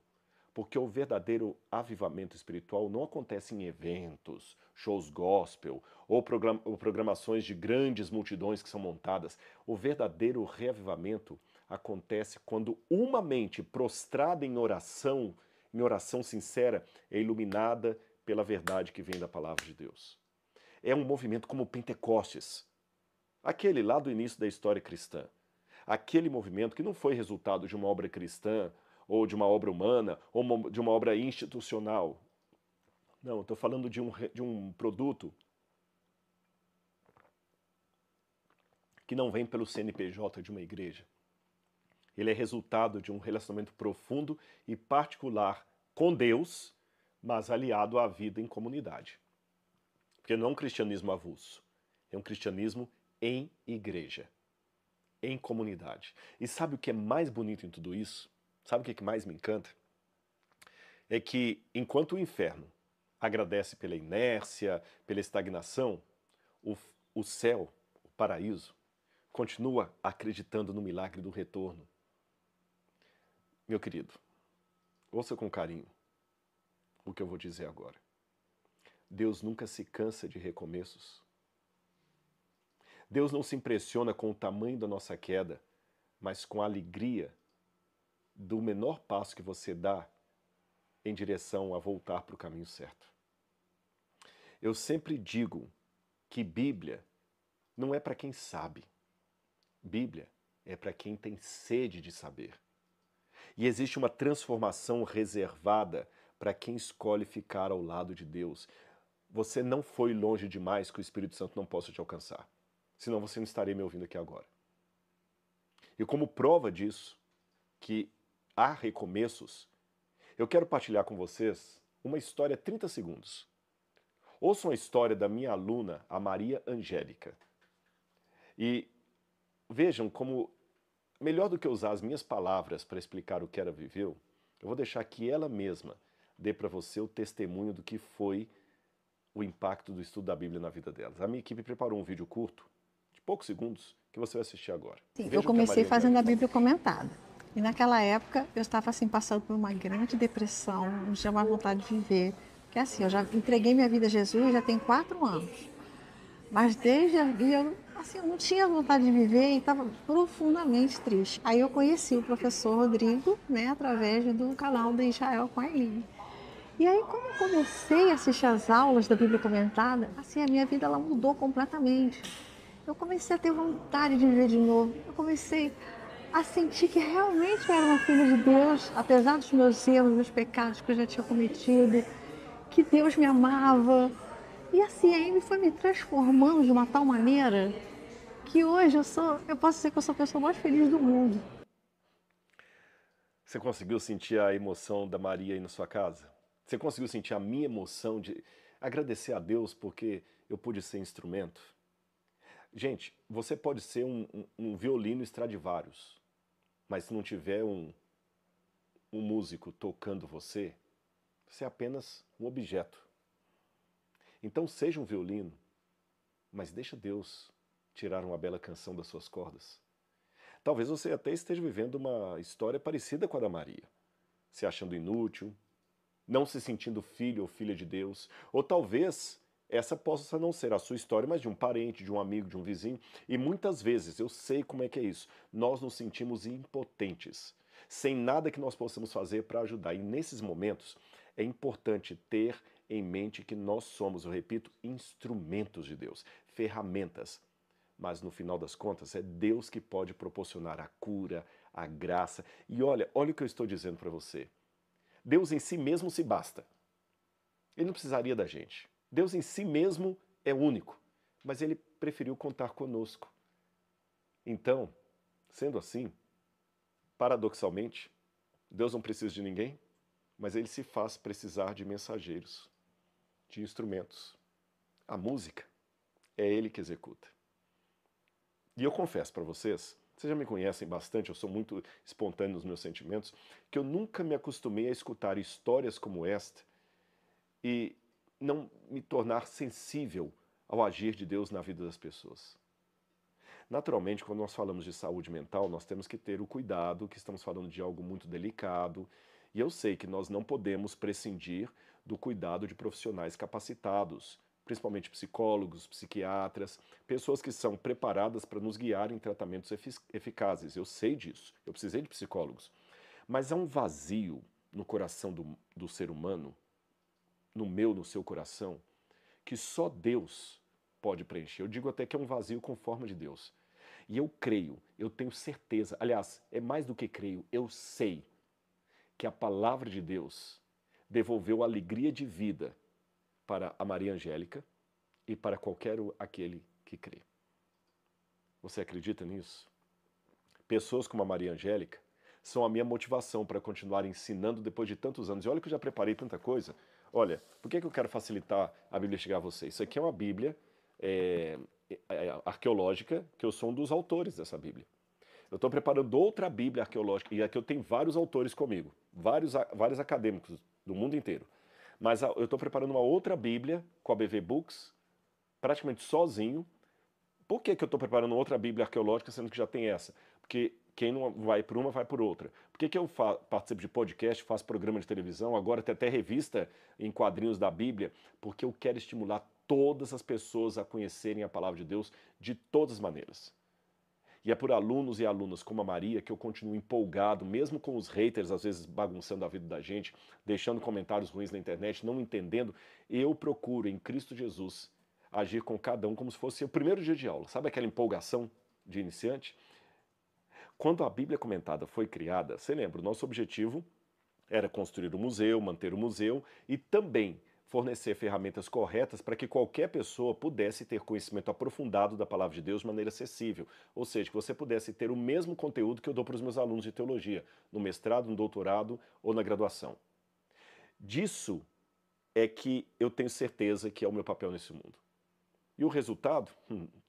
porque o verdadeiro avivamento espiritual não acontece em eventos, shows gospel ou programações de grandes multidões que são montadas. O verdadeiro reavivamento acontece quando uma mente prostrada em oração sincera, é iluminada pela verdade que vem da palavra de Deus. É um movimento como o Pentecostes, aquele lá do início da história cristã. Aquele movimento que não foi resultado de uma obra cristã, ou de uma obra humana, ou de uma obra institucional. Não, eu estou falando de um produto que não vem pelo CNPJ de uma igreja. Ele é resultado de um relacionamento profundo e particular com Deus, mas aliado à vida em comunidade. Porque não é um cristianismo avulso, é um cristianismo em igreja, em comunidade. E sabe o que é mais bonito em tudo isso? Sabe o que mais me encanta? É que enquanto o inferno agradece pela inércia, pela estagnação, o céu, o paraíso, continua acreditando no milagre do retorno. Meu querido, ouça com carinho o que eu vou dizer agora. Deus nunca se cansa de recomeços. Deus não se impressiona com o tamanho da nossa queda, mas com a alegria do menor passo que você dá em direção a voltar para o caminho certo. Eu sempre digo que Bíblia não é para quem sabe. Bíblia é para quem tem sede de saber. E existe uma transformação reservada para quem escolhe ficar ao lado de Deus. Você não foi longe demais que o Espírito Santo não possa te alcançar. Senão você não estaria me ouvindo aqui agora. E como prova disso, que há recomeços, eu quero partilhar com vocês uma história 30 segundos. Ouçam a história da minha aluna, a Maria Angélica. E vejam como, melhor do que usar as minhas palavras para explicar o que ela viveu, eu vou deixar que ela mesma dê para você o testemunho do que foi o impacto do estudo da Bíblia na vida delas. A minha equipe preparou um vídeo curto, de poucos segundos, que você vai assistir agora. Sim, eu comecei fazendo a Bíblia comentada. E naquela época eu estava assim passando por uma grande depressão, não tinha mais vontade de viver. Porque assim, eu já entreguei minha vida a Jesus já tem 4 anos. Mas desde ali eu não tinha vontade de viver e estava profundamente triste. Aí eu conheci o professor Rodrigo, né, através do canal da Israel com a Eline. E aí, como eu comecei a assistir as aulas da Bíblia comentada, assim, a minha vida ela mudou completamente. Eu comecei a ter vontade de viver de novo. Eu comecei a sentir que realmente eu era uma filha de Deus, apesar dos meus erros, meus pecados que eu já tinha cometido, que Deus me amava. E assim, aí ele foi me transformando de uma tal maneira que hoje eu posso dizer que eu sou a pessoa mais feliz do mundo. Você conseguiu sentir a emoção da Maria aí na sua casa? Você conseguiu sentir a minha emoção de agradecer a Deus porque eu pude ser instrumento? Gente, você pode ser um violino Stradivarius, mas se não tiver um um músico tocando você, você é apenas um objeto. Então seja um violino, mas deixa Deus tirar uma bela canção das suas cordas. Talvez você até esteja vivendo uma história parecida com a da Maria, se achando inútil, não se sentindo filho ou filha de Deus, ou talvez essa possa não ser a sua história, mas de um parente, de um amigo, de um vizinho, e muitas vezes, eu sei como é que é isso, nós nos sentimos impotentes, sem nada que nós possamos fazer para ajudar, e nesses momentos é importante ter em mente que nós somos, eu repito, instrumentos de Deus, ferramentas. Mas no final das contas é Deus que pode proporcionar a cura, a graça. E olha o que eu estou dizendo para você. Deus em si mesmo se basta. Ele não precisaria da gente. Deus em si mesmo é único, mas ele preferiu contar conosco. Então, sendo assim, paradoxalmente, Deus não precisa de ninguém, mas ele se faz precisar de mensageiros, de instrumentos. A música é ele que executa. E eu confesso para vocês, vocês já me conhecem bastante, eu sou muito espontâneo nos meus sentimentos, que eu nunca me acostumei a escutar histórias como esta e não me tornar sensível ao agir de Deus na vida das pessoas. Naturalmente, quando nós falamos de saúde mental, nós temos que ter o cuidado que estamos falando de algo muito delicado, e eu sei que nós não podemos prescindir do cuidado de profissionais capacitados, principalmente psicólogos, psiquiatras, pessoas que são preparadas para nos guiar em tratamentos eficazes. Eu sei disso, eu precisei de psicólogos. Mas há um vazio no coração do ser humano, no seu coração, que só Deus pode preencher. Eu digo até que é um vazio com forma de Deus. E eu creio, eu tenho certeza, aliás, é mais do que creio, eu sei que a palavra de Deus devolveu alegria de vida para a Maria Angélica e para qualquer aquele que crê. Você acredita nisso? Pessoas como a Maria Angélica são a minha motivação para continuar ensinando depois de tantos anos. E olha que eu já preparei tanta coisa. Olha, por que eu quero facilitar a Bíblia chegar a você? Isso aqui é uma Bíblia arqueológica, que eu sou um dos autores dessa Bíblia. Eu estou preparando outra Bíblia arqueológica, e aqui eu tenho vários autores comigo, vários acadêmicos do mundo inteiro. Mas eu estou preparando uma outra Bíblia com a BV Books, praticamente sozinho. Por que eu estou preparando outra Bíblia arqueológica, sendo que já tem essa? Porque quem não vai por uma, vai por outra. Por que eu participo de podcast, faço programa de televisão, agora tem até revista em quadrinhos da Bíblia? Porque eu quero estimular todas as pessoas a conhecerem a palavra de Deus de todas as maneiras. E é por alunos e alunas como a Maria que eu continuo empolgado, mesmo com os haters às vezes bagunçando a vida da gente, deixando comentários ruins na internet, não entendendo, eu procuro em Cristo Jesus agir com cada um como se fosse o primeiro dia de aula. Sabe aquela empolgação de iniciante? Quando a Bíblia Comentada foi criada, você lembra, o nosso objetivo era construir o museu, manter o museu e também fornecer ferramentas corretas para que qualquer pessoa pudesse ter conhecimento aprofundado da palavra de Deus de maneira acessível. Ou seja, que você pudesse ter o mesmo conteúdo que eu dou para os meus alunos de teologia, no mestrado, no doutorado ou na graduação. Disso é que eu tenho certeza que é o meu papel nesse mundo. E o resultado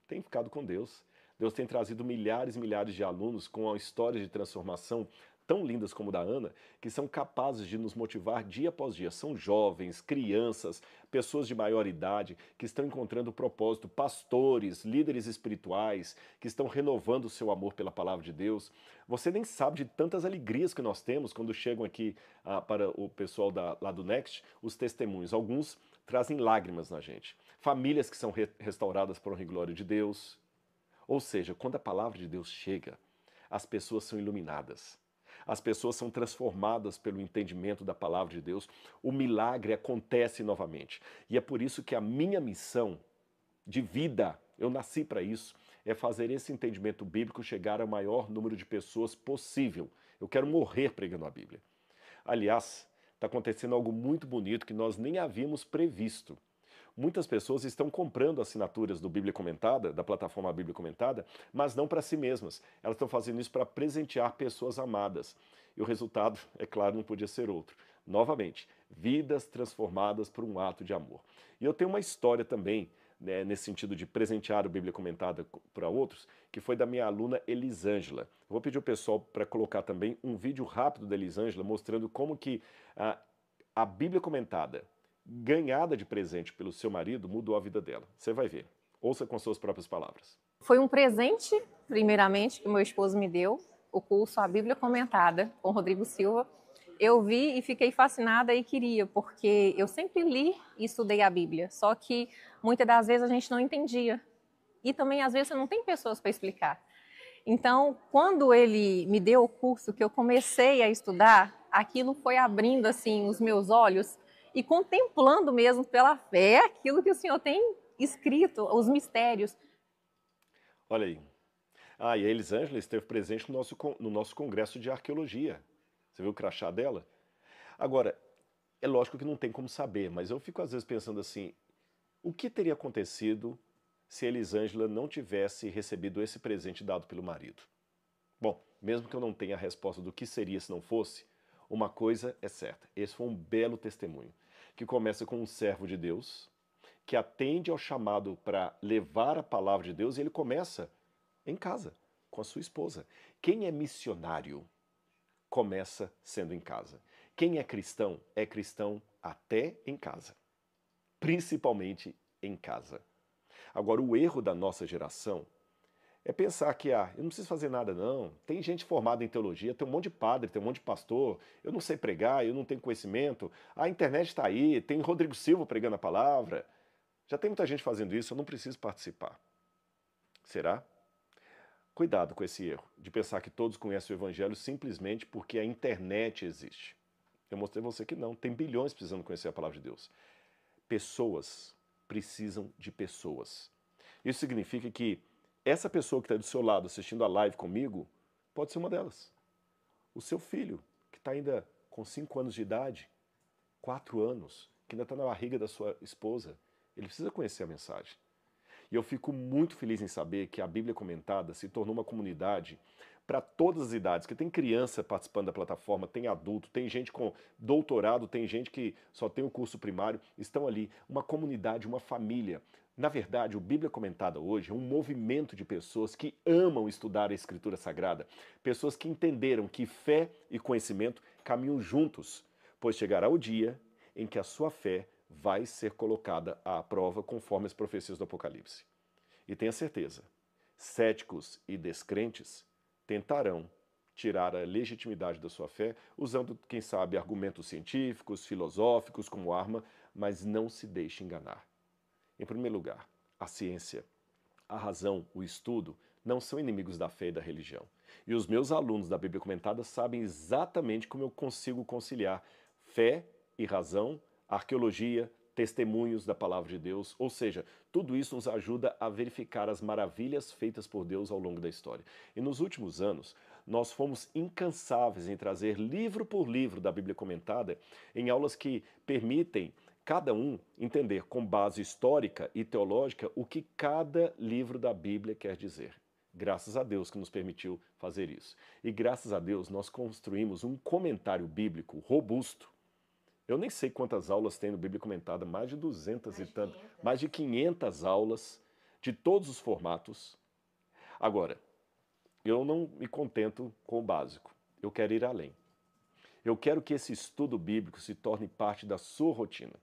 tem ficado com Deus. Deus tem trazido milhares e milhares de alunos com histórias de transformação tão lindas como a da Ana, que são capazes de nos motivar dia após dia. São jovens, crianças, pessoas de maior idade, que estão encontrando propósito, pastores, líderes espirituais, que estão renovando o seu amor pela palavra de Deus. Você nem sabe de tantas alegrias que nós temos quando chegam aqui para o pessoal lá do Next, os testemunhos. Alguns trazem lágrimas na gente. Famílias que são restauradas por honra e glória de Deus. Ou seja, quando a palavra de Deus chega, as pessoas são iluminadas. As pessoas são transformadas pelo entendimento da palavra de Deus. O milagre acontece novamente. E é por isso que a minha missão de vida, eu nasci para isso, é fazer esse entendimento bíblico chegar ao maior número de pessoas possível. Eu quero morrer pregando a Bíblia. Aliás, está acontecendo algo muito bonito que nós nem havíamos previsto. Muitas pessoas estão comprando assinaturas do Bíblia Comentada, da plataforma Bíblia Comentada, mas não para si mesmas. Elas estão fazendo isso para presentear pessoas amadas. E o resultado, é claro, não podia ser outro. Novamente, vidas transformadas por um ato de amor. E eu tenho uma história também né, nesse sentido de presentear a Bíblia comentada para outros, que foi da minha aluna Elisângela. Vou pedir ao pessoal para colocar também um vídeo rápido da Elisângela mostrando como que a Bíblia comentada, ganhada de presente pelo seu marido, mudou a vida dela. Você vai ver. Ouça com suas próprias palavras. Foi um presente, primeiramente, que meu esposo me deu, o curso A Bíblia Comentada, com Rodrigo Silva. Eu vi e fiquei fascinada e queria, porque eu sempre li e estudei a Bíblia, só que muitas das vezes a gente não entendia. E também, às vezes, você não tem pessoas para explicar. Então, quando ele me deu o curso, que eu comecei a estudar, aquilo foi abrindo, assim, os meus olhos e contemplando mesmo pela fé aquilo que o Senhor tem escrito, os mistérios. Olha aí. E a Elisângela esteve presente no nosso congresso de arqueologia. Você viu o crachá dela? Agora, é lógico que não tem como saber, mas eu fico às vezes pensando assim, o que teria acontecido se Elisângela não tivesse recebido esse presente dado pelo marido? Bom, mesmo que eu não tenha a resposta do que seria se não fosse, uma coisa é certa, esse foi um belo testemunho, que começa com um servo de Deus, que atende ao chamado para levar a palavra de Deus, e ele começa em casa, com a sua esposa. Quem é missionário começa sendo em casa. Quem é cristão até em casa, principalmente em casa. Agora, o erro da nossa geração é pensar que, eu não preciso fazer nada não, tem gente formada em teologia, tem um monte de padre, tem um monte de pastor, eu não sei pregar, eu não tenho conhecimento, a internet está aí, tem Rodrigo Silva pregando a palavra, já tem muita gente fazendo isso, eu não preciso participar. Será? Cuidado com esse erro, de pensar que todos conhecem o Evangelho simplesmente porque a internet existe. Eu mostrei a você que não, tem bilhões precisando conhecer a palavra de Deus. Pessoas precisam de pessoas. Isso significa que essa pessoa que está do seu lado assistindo a live comigo pode ser uma delas. O seu filho, que está ainda com 5 anos de idade, 4 anos, que ainda está na barriga da sua esposa, ele precisa conhecer a mensagem. E eu fico muito feliz em saber que a Bíblia Comentada se tornou uma comunidade para todas as idades, que tem criança participando da plataforma, tem adulto, tem gente com doutorado, tem gente que só tem o curso primário, estão ali, uma comunidade, uma família. Na verdade, o Bíblia Comentada hoje é um movimento de pessoas que amam estudar a Escritura Sagrada, pessoas que entenderam que fé e conhecimento caminham juntos, pois chegará o dia em que a sua fé vai ser colocada à prova conforme as profecias do Apocalipse. E tenha certeza, céticos e descrentes tentarão tirar a legitimidade da sua fé usando, quem sabe, argumentos científicos, filosóficos como arma, mas não se deixe enganar. Em primeiro lugar, a ciência, a razão, o estudo não são inimigos da fé e da religião. E os meus alunos da Bíblia Comentada sabem exatamente como eu consigo conciliar fé e razão, arqueologia, testemunhos da palavra de Deus, ou seja, tudo isso nos ajuda a verificar as maravilhas feitas por Deus ao longo da história. E nos últimos anos, nós fomos incansáveis em trazer livro por livro da Bíblia Comentada em aulas que permitem cada um entender com base histórica e teológica o que cada livro da Bíblia quer dizer. Graças a Deus que nos permitiu fazer isso. E graças a Deus nós construímos um comentário bíblico robusto. Eu nem sei quantas aulas tem no Bíblia Comentada, mais de 200 e tanto, mais de 500 aulas de todos os formatos. Agora, eu não me contento com o básico, eu quero ir além. Eu quero que esse estudo bíblico se torne parte da sua rotina.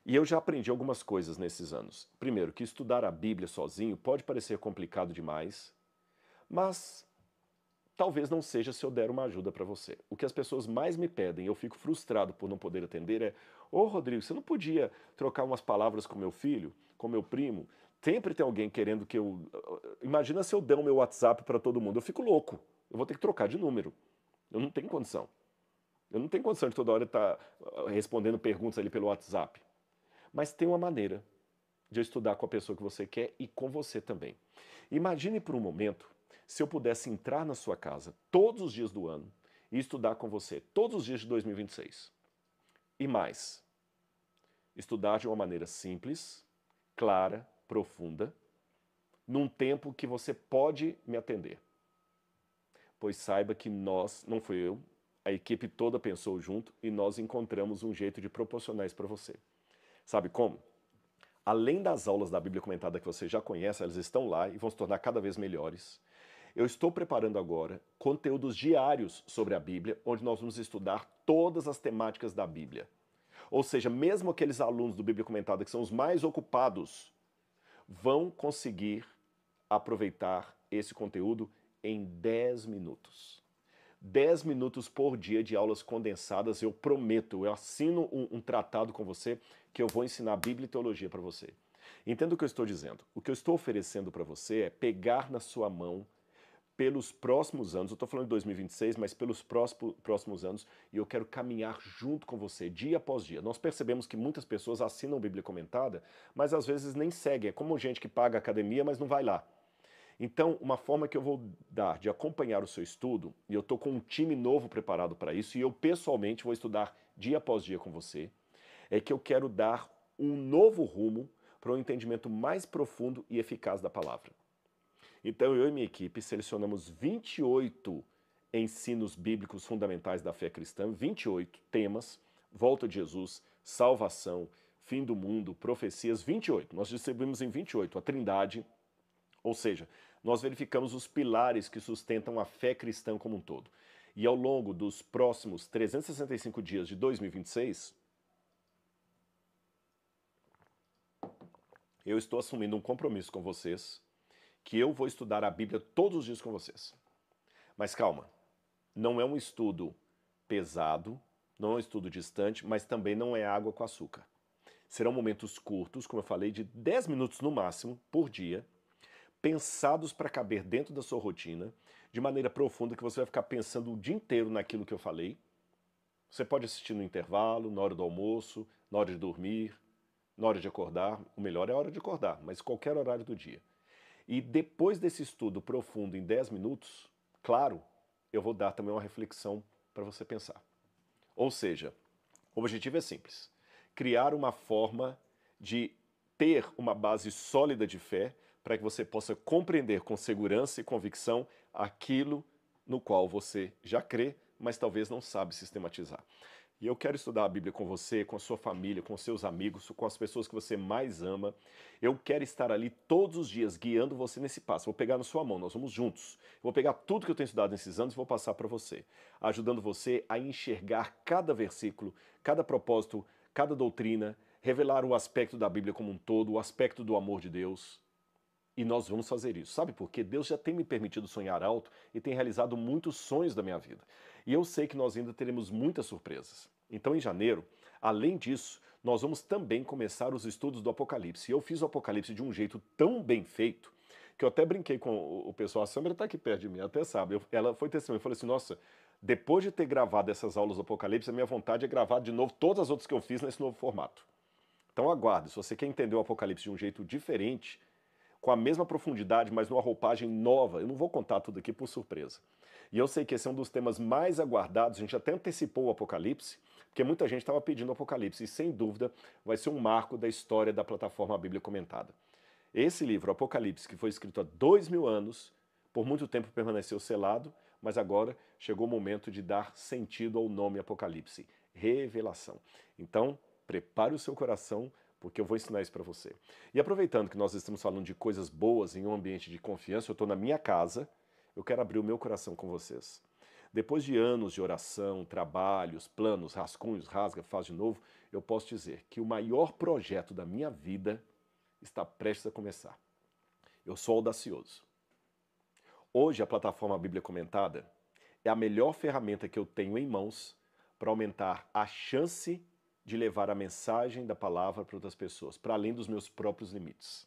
E eu já aprendi algumas coisas nesses anos. Primeiro, que estudar a Bíblia sozinho pode parecer complicado demais, mas talvez não seja se eu der uma ajuda para você. O que as pessoas mais me pedem, eu fico frustrado por não poder atender, é: ô Rodrigo, você não podia trocar umas palavras com meu filho, com meu primo? Sempre tem alguém querendo que eu... Imagina se eu der o meu WhatsApp para todo mundo, eu fico louco. Eu vou ter que trocar de número. Eu não tenho condição. Eu não tenho condição de toda hora estar respondendo perguntas ali pelo WhatsApp. Mas tem uma maneira de eu estudar com a pessoa que você quer e com você também. Imagine por um momento se eu pudesse entrar na sua casa todos os dias do ano e estudar com você todos os dias de 2026. E mais, estudar de uma maneira simples, clara, profunda, num tempo que você pode me atender. Pois saiba que nós, não fui eu, a equipe toda pensou junto e nós encontramos um jeito de proporcionar isso para você. Sabe como? Além das aulas da Bíblia Comentada que você já conhece, elas estão lá e vão se tornar cada vez melhores. Eu estou preparando agora conteúdos diários sobre a Bíblia, onde nós vamos estudar todas as temáticas da Bíblia. Ou seja, mesmo aqueles alunos do Bíblia Comentada que são os mais ocupados, vão conseguir aproveitar esse conteúdo em 10 minutos. 10 minutos por dia de aulas condensadas, eu prometo, eu assino um tratado com você que eu vou ensinar Bíblia e Teologia para você. Entenda o que eu estou dizendo. O que eu estou oferecendo para você é pegar na sua mão pelos próximos anos, eu estou falando de 2026, mas pelos próximos anos, e eu quero caminhar junto com você, dia após dia. Nós percebemos que muitas pessoas assinam Bíblia Comentada, mas às vezes nem seguem. É como gente que paga a academia, mas não vai lá. Então, uma forma que eu vou dar de acompanhar o seu estudo, e eu estou com um time novo preparado para isso, e eu pessoalmente vou estudar dia após dia com você, é que eu quero dar um novo rumo para um entendimento mais profundo e eficaz da palavra. Então, eu e minha equipe selecionamos 28 ensinos bíblicos fundamentais da fé cristã, 28 temas, volta de Jesus, salvação, fim do mundo, profecias, 28. Nós distribuímos em 28 a Trindade, ou seja, nós verificamos os pilares que sustentam a fé cristã como um todo. E ao longo dos próximos 365 dias de 2026, eu estou assumindo um compromisso com vocês, que eu vou estudar a Bíblia todos os dias com vocês. Mas calma, não é um estudo pesado, não é um estudo distante, mas também não é água com açúcar. Serão momentos curtos, como eu falei, de 10 minutos no máximo por dia, pensados para caber dentro da sua rotina, de maneira profunda, que você vai ficar pensando o dia inteiro naquilo que eu falei. Você pode assistir no intervalo, na hora do almoço, na hora de dormir, na hora de acordar. O melhor é a hora de acordar, mas qualquer horário do dia. E depois desse estudo profundo em 10 minutos, claro, eu vou dar também uma reflexão para você pensar. Ou seja, o objetivo é simples: criar uma forma de ter uma base sólida de fé para que você possa compreender com segurança e convicção aquilo no qual você já crê, mas talvez não sabe sistematizar. E eu quero estudar a Bíblia com você, com a sua família, com seus amigos, com as pessoas que você mais ama. Eu quero estar ali todos os dias guiando você nesse passo. Vou pegar na sua mão, nós vamos juntos. Vou pegar tudo que eu tenho estudado nesses anos e vou passar para você, ajudando você a enxergar cada versículo, cada propósito, cada doutrina, revelar o aspecto da Bíblia como um todo, o aspecto do amor de Deus. E nós vamos fazer isso. Sabe por quê? Deus já tem me permitido sonhar alto e tem realizado muitos sonhos da minha vida. E eu sei que nós ainda teremos muitas surpresas. Então, em janeiro, além disso, nós vamos também começar os estudos do Apocalipse. E eu fiz o Apocalipse de um jeito tão bem feito que eu até brinquei com o pessoal. A Sandra está aqui perto de mim, até sabe. Ela foi testemunha. Eu falei assim, nossa, depois de ter gravado essas aulas do Apocalipse, a minha vontade é gravar de novo todas as outras que eu fiz nesse novo formato. Então aguarde. Se você quer entender o Apocalipse de um jeito diferente, com a mesma profundidade, mas numa roupagem nova. Eu não vou contar tudo aqui por surpresa. E eu sei que esse é um dos temas mais aguardados, a gente até antecipou o Apocalipse, porque muita gente estava pedindo o Apocalipse, e sem dúvida vai ser um marco da história da plataforma Bíblia Comentada. Esse livro, Apocalipse, que foi escrito há 2000 anos, por muito tempo permaneceu selado, mas agora chegou o momento de dar sentido ao nome Apocalipse, revelação. Então, prepare o seu coração, porque eu vou ensinar isso para você. E aproveitando que nós estamos falando de coisas boas em um ambiente de confiança, eu estou na minha casa, eu quero abrir o meu coração com vocês. Depois de anos de oração, trabalhos, planos, rascunhos, rasga, faz de novo, eu posso dizer que o maior projeto da minha vida está prestes a começar. Eu sou audacioso. Hoje a plataforma Bíblia Comentada é a melhor ferramenta que eu tenho em mãos para aumentar a chance de levar a mensagem da palavra para outras pessoas, para além dos meus próprios limites.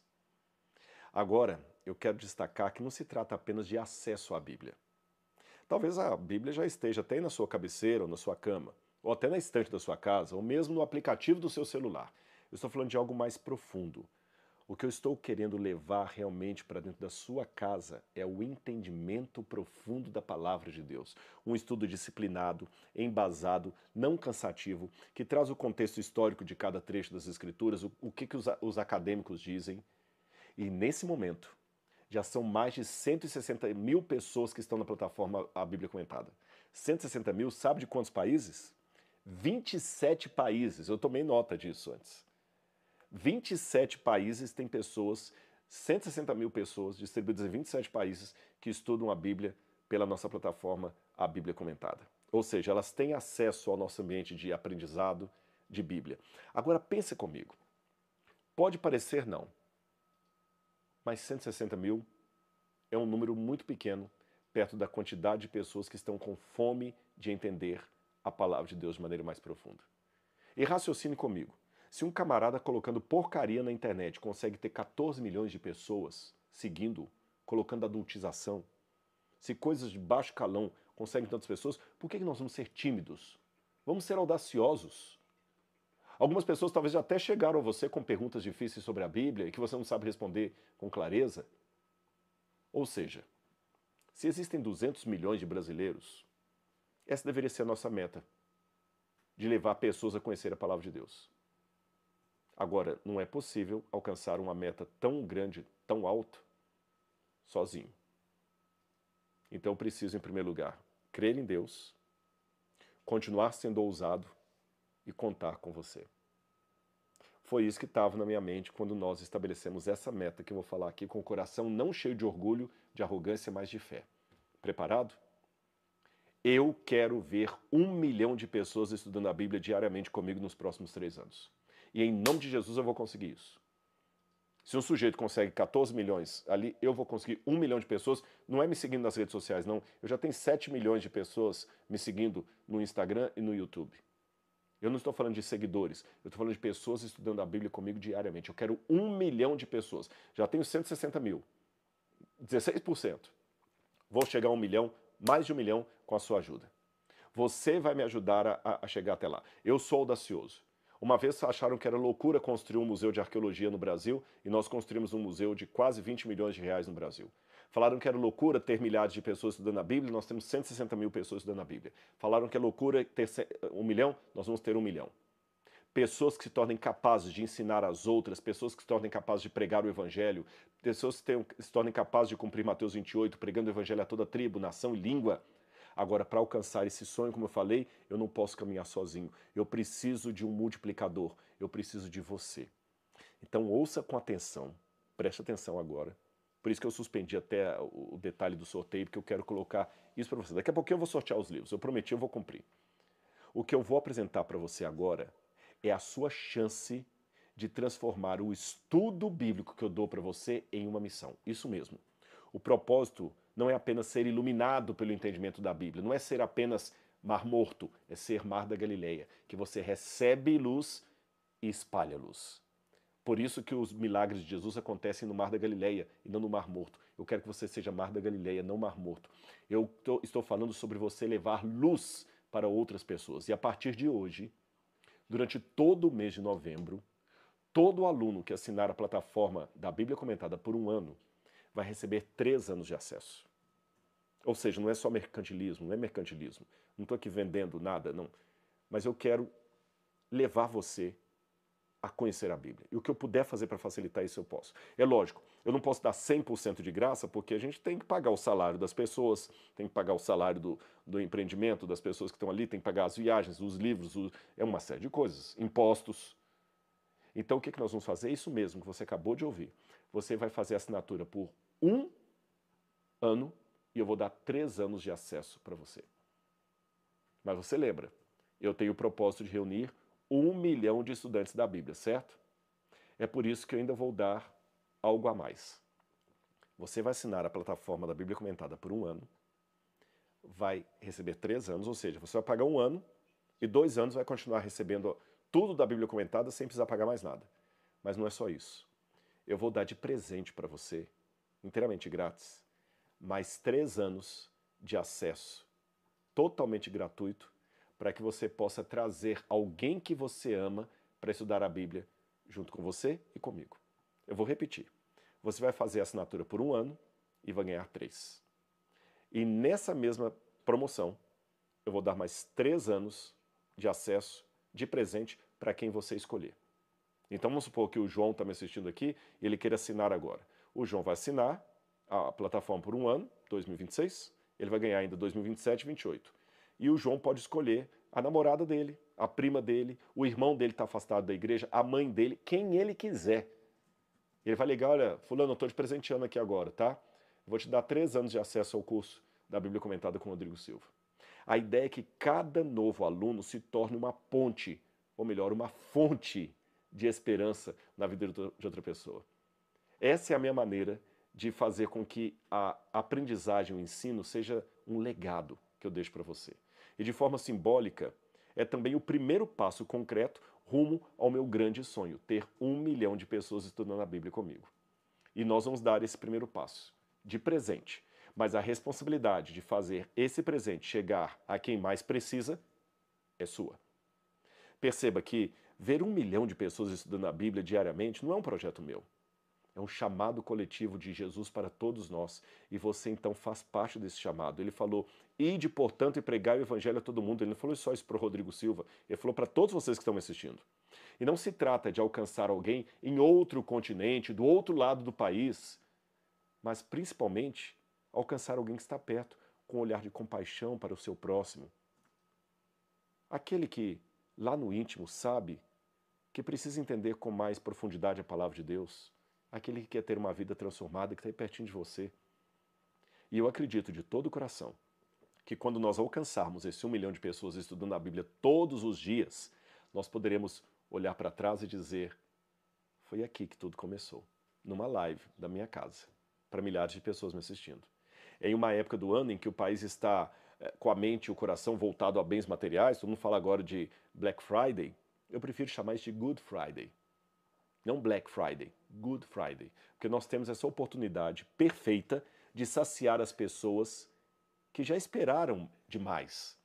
Agora, eu quero destacar que não se trata apenas de acesso à Bíblia. Talvez a Bíblia já esteja até na sua cabeceira ou na sua cama, ou até na estante da sua casa, ou mesmo no aplicativo do seu celular. Eu estou falando de algo mais profundo. O que eu estou querendo levar realmente para dentro da sua casa é o entendimento profundo da palavra de Deus. Um estudo disciplinado, embasado, não cansativo, que traz o contexto histórico de cada trecho das Escrituras, o que os acadêmicos dizem. E nesse momento, já são mais de 160 mil pessoas que estão na plataforma A Bíblia Comentada. 160 mil, sabe de quantos países? 27 países. Eu tomei nota disso antes. 27 países têm pessoas, 160 mil pessoas distribuídas em 27 países que estudam a Bíblia pela nossa plataforma, a Bíblia Comentada. Ou seja, elas têm acesso ao nosso ambiente de aprendizado de Bíblia. Agora pense comigo. Pode parecer não, mas 160 mil é um número muito pequeno perto da quantidade de pessoas que estão com fome de entender a palavra de Deus de maneira mais profunda. E raciocine comigo. Se um camarada colocando porcaria na internet consegue ter 14 milhões de pessoas seguindo, colocando adultização, se coisas de baixo calão conseguem tantas pessoas, por que nós vamos ser tímidos? Vamos ser audaciosos. Algumas pessoas talvez já até chegaram a você com perguntas difíceis sobre a Bíblia e que você não sabe responder com clareza. Ou seja, se existem 200 milhões de brasileiros, essa deveria ser a nossa meta, de levar pessoas a conhecer a palavra de Deus. Agora, não é possível alcançar uma meta tão grande, tão alta, sozinho. Então eu preciso, em primeiro lugar, crer em Deus, continuar sendo ousado e contar com você. Foi isso que estava na minha mente quando nós estabelecemos essa meta que eu vou falar aqui com o coração não cheio de orgulho, de arrogância, mas de fé. Preparado? Eu quero ver 1 milhão de pessoas estudando a Bíblia diariamente comigo nos próximos 3 anos. E em nome de Jesus eu vou conseguir isso. Se um sujeito consegue 14 milhões ali, eu vou conseguir 1 milhão de pessoas. Não é me seguindo nas redes sociais, não. Eu já tenho 7 milhões de pessoas me seguindo no Instagram e no YouTube. Eu não estou falando de seguidores, eu estou falando de pessoas estudando a Bíblia comigo diariamente. Eu quero 1 milhão de pessoas. Já tenho 160 mil. 16%. Vou chegar a 1 milhão, mais de 1 milhão com a sua ajuda. Você vai me ajudar a chegar até lá. Eu sou audacioso. Uma vez acharam que era loucura construir um museu de arqueologia no Brasil e nós construímos um museu de quase 20 milhões de reais no Brasil. Falaram que era loucura ter milhares de pessoas estudando a Bíblia, nós temos 160 mil pessoas estudando a Bíblia. Falaram que é loucura ter 1 milhão, nós vamos ter 1 milhão. Pessoas que se tornem capazes de ensinar as outras, pessoas que se tornem capazes de pregar o Evangelho, pessoas que se tornem capazes de cumprir Mateus 28, pregando o Evangelho a toda tribo, nação e língua. Agora, para alcançar esse sonho, como eu falei, eu não posso caminhar sozinho. Eu preciso de um multiplicador. Eu preciso de você. Então, ouça com atenção. Preste atenção agora. Por isso que eu suspendi até o detalhe do sorteio, porque eu quero colocar isso para você. Daqui a pouquinho eu vou sortear os livros. Eu prometi, eu vou cumprir. O que eu vou apresentar para você agora é a sua chance de transformar o estudo bíblico que eu dou para você em uma missão. Isso mesmo. O propósito não é apenas ser iluminado pelo entendimento da Bíblia, não é ser apenas mar morto, é ser mar da Galileia, que você recebe luz e espalha luz. Por isso que os milagres de Jesus acontecem no mar da Galileia e não no mar morto. Eu quero que você seja mar da Galileia, não mar morto. Eu estou falando sobre você levar luz para outras pessoas. E a partir de hoje, durante todo o mês de novembro, todo aluno que assinar a plataforma da Bíblia Comentada por 1 ano vai receber 3 anos de acesso. Ou seja, não é só mercantilismo, não é mercantilismo. Não estou aqui vendendo nada, não. Mas eu quero levar você a conhecer a Bíblia. E o que eu puder fazer para facilitar isso, eu posso. É lógico, eu não posso dar 100% de graça, porque a gente tem que pagar o salário das pessoas, tem que pagar o salário do empreendimento, das pessoas que estão ali, tem que pagar as viagens, os livros, é uma série de coisas, impostos. Então, o que nós vamos fazer? Isso mesmo que você acabou de ouvir. Você vai fazer a assinatura por 1 ano e eu vou dar 3 anos de acesso para você. Mas você lembra, eu tenho o propósito de reunir 1 milhão de estudantes da Bíblia, certo? É por isso que eu ainda vou dar algo a mais. Você vai assinar a plataforma da Bíblia Comentada por 1 ano, vai receber 3 anos, ou seja, você vai pagar 1 ano e 2 anos vai continuar recebendo tudo da Bíblia Comentada sem precisar pagar mais nada. Mas não é só isso. Eu vou dar de presente para você, inteiramente grátis, mais 3 anos de acesso totalmente gratuito para que você possa trazer alguém que você ama para estudar a Bíblia junto com você e comigo. Eu vou repetir. Você vai fazer a assinatura por 1 ano e vai ganhar 3. E nessa mesma promoção, eu vou dar mais 3 anos de acesso de presente para quem você escolher. Então vamos supor que o João está me assistindo aqui e ele queira assinar agora. O João vai assinar a plataforma por 1 ano, 2026, ele vai ganhar ainda 2027 e 2028. E o João pode escolher A namorada dele, a prima dele, o irmão dele está afastado da igreja, a mãe dele, quem ele quiser. Ele vai ligar, olha, fulano, eu estou te presenteando aqui agora, tá? Vou te dar 3 anos de acesso ao curso da Bíblia Comentada com Rodrigo Silva. A ideia é que cada novo aluno se torne uma ponte, ou melhor, uma fonte de esperança na vida de outra pessoa. Essa é a minha maneira de fazer com que a aprendizagem, o ensino, seja um legado que eu deixo para você. E de forma simbólica, é também o primeiro passo concreto rumo ao meu grande sonho, ter 1 milhão de pessoas estudando a Bíblia comigo. E nós vamos dar esse primeiro passo, de presente. Mas a responsabilidade de fazer esse presente chegar a quem mais precisa é sua. Perceba que ver 1 milhão de pessoas estudando a Bíblia diariamente não é um projeto meu. É um chamado coletivo de Jesus para todos nós. E você então faz parte desse chamado. Ele falou, ide, portanto, e pregai o evangelho a todo mundo. Ele não falou só isso para o Rodrigo Silva. Ele falou para todos vocês que estão me assistindo. E não se trata de alcançar alguém em outro continente, do outro lado do país, mas principalmente alcançar alguém que está perto, com um olhar de compaixão para o seu próximo. Aquele que, lá no íntimo, sabe que precisa entender com mais profundidade a palavra de Deus. Aquele que quer ter uma vida transformada, que está aí pertinho de você. E eu acredito de todo o coração que quando nós alcançarmos esse 1 milhão de pessoas estudando a Bíblia todos os dias, nós poderemos olhar para trás e dizer, foi aqui que tudo começou, numa live da minha casa, para milhares de pessoas me assistindo. Em uma época do ano em que o país está com a mente e o coração voltado a bens materiais, todo mundo fala agora de Black Friday, eu prefiro chamar isso de Good Friday. Não Black Friday, Good Friday. Porque nós temos essa oportunidade perfeita de saciar as pessoas que já esperaram demais.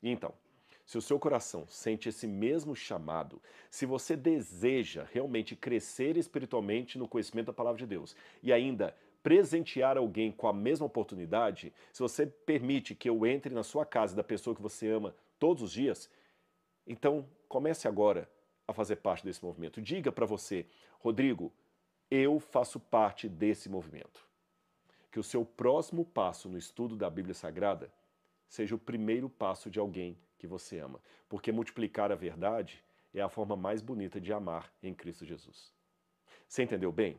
E então, se o seu coração sente esse mesmo chamado, se você deseja realmente crescer espiritualmente no conhecimento da palavra de Deus e ainda presentear alguém com a mesma oportunidade, se você permite que eu entre na sua casa da pessoa que você ama todos os dias, então comece agora a fazer parte desse movimento. Diga para você, Rodrigo, eu faço parte desse movimento. Que o seu próximo passo no estudo da Bíblia Sagrada seja o primeiro passo de alguém que você ama. Porque multiplicar a verdade é a forma mais bonita de amar em Cristo Jesus. Você entendeu bem?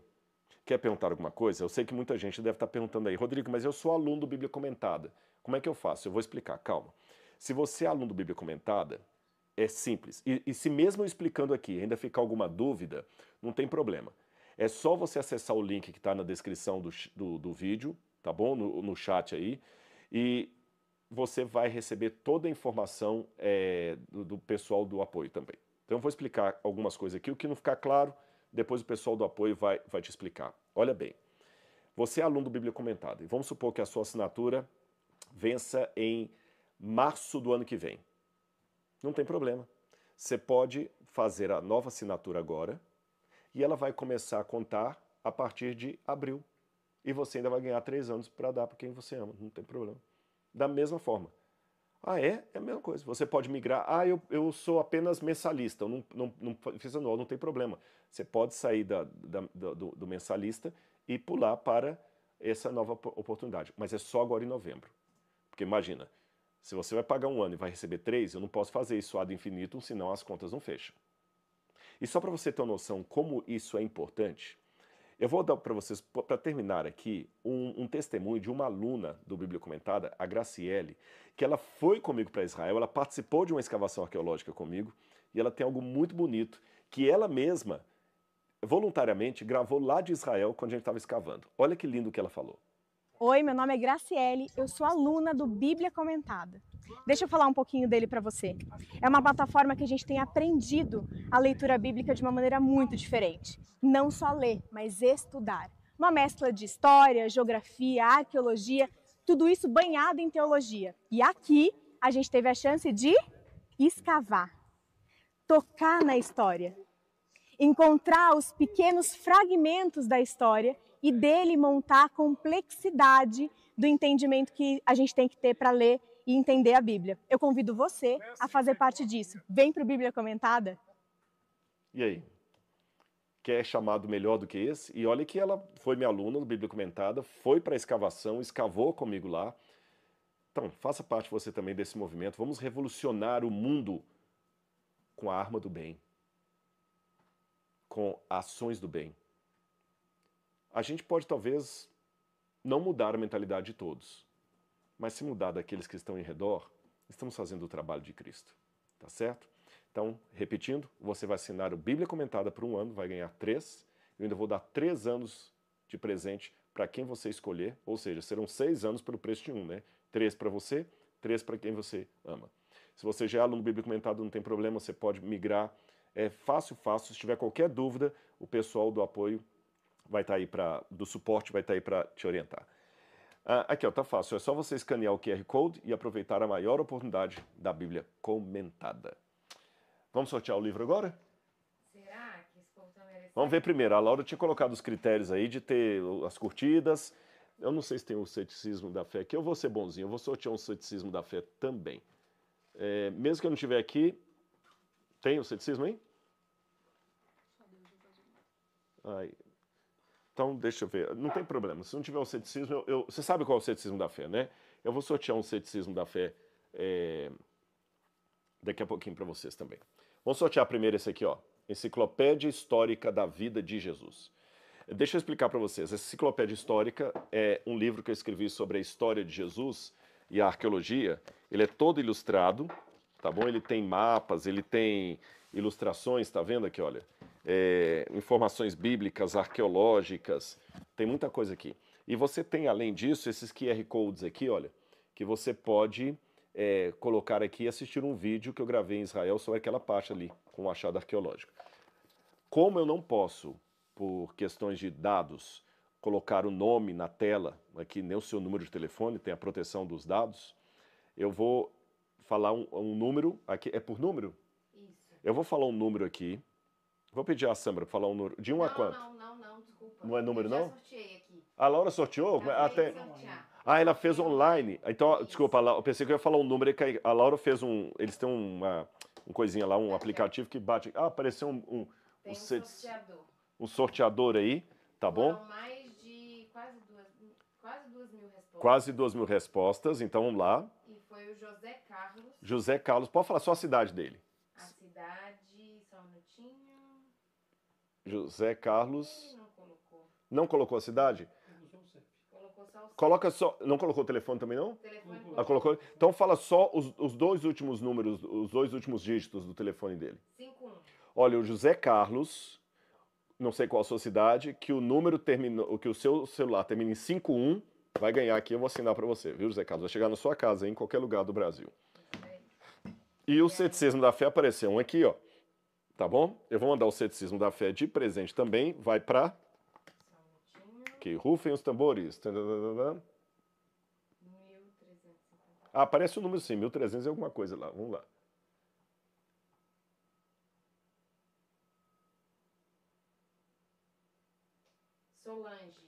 Quer perguntar alguma coisa? Eu sei que muita gente deve estar perguntando aí, Rodrigo, mas eu sou aluno do Bíblia Comentada. Como é que eu faço? Eu vou explicar, calma. Se você é aluno do Bíblia Comentada, é simples. E se mesmo eu explicando aqui ainda ficar alguma dúvida, não tem problema. É só você acessar o link que está na descrição do vídeo, tá bom? No chat aí. E você vai receber toda a informação do pessoal do apoio também. Então eu vou explicar algumas coisas aqui. O que não ficar claro, depois o pessoal do apoio vai te explicar. Olha bem, você é aluno do Bíblia Comentada. E vamos supor que a sua assinatura vença em março do ano que vem. Não tem problema. Você pode fazer a nova assinatura agora e ela vai começar a contar a partir de abril. E você ainda vai ganhar 3 anos para dar para quem você ama. Não tem problema. Da mesma forma. Ah, é? É a mesma coisa. Você pode migrar. Ah, eu sou apenas mensalista. Eu não fiz anual, não tem problema. Você pode sair do mensalista e pular para essa nova oportunidade. Mas é só agora em novembro. Porque imagina, se você vai pagar 1 ano e vai receber 3, eu não posso fazer isso ad infinitum, senão as contas não fecham. E só para você ter uma noção como isso é importante, eu vou dar para vocês, para terminar aqui, um testemunho de uma aluna do Bíblia Comentada, a Graciele, que ela foi comigo para Israel, ela participou de uma escavação arqueológica comigo, e ela tem algo muito bonito, que ela mesma, voluntariamente, gravou lá de Israel quando a gente estava escavando. Olha que lindo o que ela falou. Oi, meu nome é Graciele, eu sou aluna do Bíblia Comentada. Deixa eu falar um pouquinho dele para você. É uma plataforma que a gente tem aprendido a leitura bíblica de uma maneira muito diferente. Não só ler, mas estudar. Uma mescla de história, geografia, arqueologia, tudo isso banhado em teologia. E aqui a gente teve a chance de escavar, tocar na história, encontrar os pequenos fragmentos da história e dele montar a complexidade do entendimento que a gente tem que ter para ler e entender a Bíblia. Eu convido você a fazer parte disso. Vem para o Bíblia Comentada. E aí? Quer chamado melhor do que esse? E olha que ela foi minha aluna do Bíblia Comentada, foi para a escavação, escavou comigo lá. Então, faça parte você também desse movimento. Vamos revolucionar o mundo com a arma do bem, com ações do bem. A gente pode, talvez, não mudar a mentalidade de todos, mas se mudar daqueles que estão em redor, estamos fazendo o trabalho de Cristo. Tá certo? Então, repetindo, você vai assinar o Bíblia Comentada por 1 ano, vai ganhar 3. Eu ainda vou dar 3 anos de presente para quem você escolher, ou seja, serão 6 anos pelo preço de 1, né? 3 para você, 3 para quem você ama. Se você já é aluno Bíblia Comentada, não tem problema, você pode migrar. É fácil. Se tiver qualquer dúvida, o pessoal do apoio vai estar aí do suporte vai estar aí para te orientar. Aqui, ó, tá fácil. É só você escanear o QR Code e aproveitar a maior oportunidade da Bíblia Comentada. Vamos sortear o livro agora? Será que esse povo tá merecendo? Vamos ver primeiro. A Laura tinha colocado os critérios aí de ter as curtidas. Eu não sei se tem o ceticismo da fé aqui. Eu vou ser bonzinho. Eu vou sortear um ceticismo da fé também. Mesmo que eu não estiver aqui, tem o ceticismo aí? Então, deixa eu ver. Não tem problema. Se não tiver o ceticismo, você sabe qual é o ceticismo da fé, né? Eu vou sortear um ceticismo da fé daqui a pouquinho para vocês também. Vamos sortear primeiro esse aqui, ó. Enciclopédia Histórica da Vida de Jesus. Deixa eu explicar para vocês. Essa enciclopédia histórica é um livro que eu escrevi sobre a história de Jesus e a arqueologia. Ele é todo ilustrado, tá bom? Ele tem mapas, ele tem ilustrações, tá vendo aqui, olha? Informações bíblicas, arqueológicas, tem muita coisa aqui. E você tem, além disso, esses QR Codes aqui, olha, que você pode colocar aqui e assistir um vídeo que eu gravei em Israel sobre aquela parte ali, com o achado arqueológico. Como eu não posso, por questões de dados, colocar o nome na tela, aqui nem o seu número de telefone, tem a proteção dos dados, eu vou falar um número, aqui é por número? Isso. Eu vou falar um número aqui. Vou pedir a Sandra para falar um número. De 1 a quanto? Não, desculpa. Não é número, não? Eu já sorteei aqui. A Laura sorteou? Acabei de sortear. Ela fez online. Então, desculpa, eu pensei que eu ia falar um número. A Laura fez eles têm uma coisinha lá, um aplicativo que bate. Apareceu Tem um sorteador. Um sorteador aí, tá bom? Foram mais de quase 2 mil respostas. Quase 2.000 respostas, então vamos lá. E foi o José Carlos. José Carlos, pode falar só a cidade dele. A cidade, só um minutinho. José Carlos. Ele não colocou. Não colocou a cidade? Colocou só o Coloca só. Não colocou o telefone também, não? O telefone Colocou. Então fala só os 2 últimos números, os 2 últimos dígitos do telefone dele. 51. Olha, o José Carlos, não sei qual a sua cidade, que o seu celular termina em 51, vai ganhar aqui, eu vou assinar para você, viu, José Carlos? Vai chegar na sua casa, em qualquer lugar do Brasil. E o ceticismo da fé apareceu um aqui, ó. Tá bom? Eu vou mandar o ceticismo da fé de presente também, vai para... Só um minutinho. Que rufem os tambores. 1350. Aparece o número sim, 1300 e alguma coisa lá, vamos lá.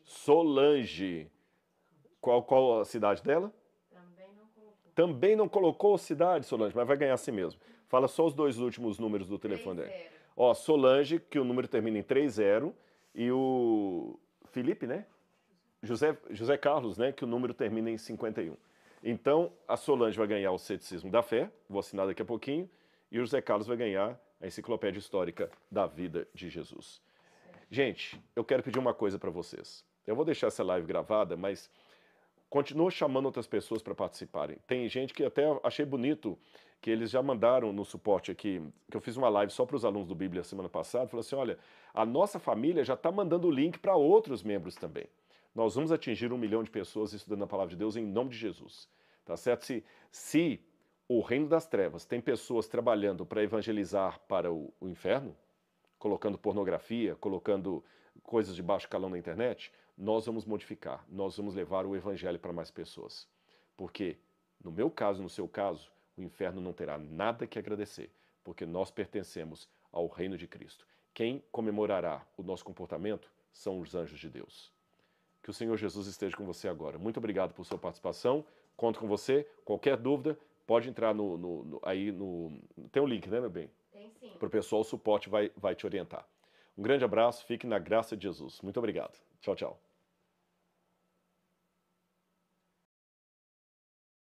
Solange. Qual a cidade dela? Também não colocou. Também não colocou cidade, Solange, mas vai ganhar assim mesmo. Fala só os 2 últimos números do telefone dela. 30. Ó, Solange, que o número termina em 30, e o Felipe, né? José Carlos, né? Que o número termina em 51. Então, a Solange vai ganhar o Ceticismo da Fé, vou assinar daqui a pouquinho, e o José Carlos vai ganhar a Enciclopédia Histórica da Vida de Jesus. Gente, eu quero pedir uma coisa para vocês. Eu vou deixar essa live gravada, mas continua chamando outras pessoas para participarem. Tem gente que até achei bonito que eles já mandaram no suporte aqui, que eu fiz uma live só para os alunos do Bíblia semana passada, falou assim, olha, a nossa família já está mandando o link para outros membros também. Nós vamos atingir 1 milhão de pessoas estudando a Palavra de Deus em nome de Jesus. Tá certo? Se o reino das trevas tem pessoas trabalhando para evangelizar para o inferno, colocando pornografia, colocando coisas de baixo calão na internet, nós vamos modificar, nós vamos levar o evangelho para mais pessoas. Porque, no meu caso, no seu caso, o inferno não terá nada que agradecer, porque nós pertencemos ao reino de Cristo. Quem comemorará o nosso comportamento são os anjos de Deus. Que o Senhor Jesus esteja com você agora. Muito obrigado por sua participação, conto com você. Qualquer dúvida, pode entrar aí no... Tem um link, né, meu bem? Tem sim. Para o pessoal, o suporte vai te orientar. Um grande abraço, fique na graça de Jesus. Muito obrigado. Tchau, tchau.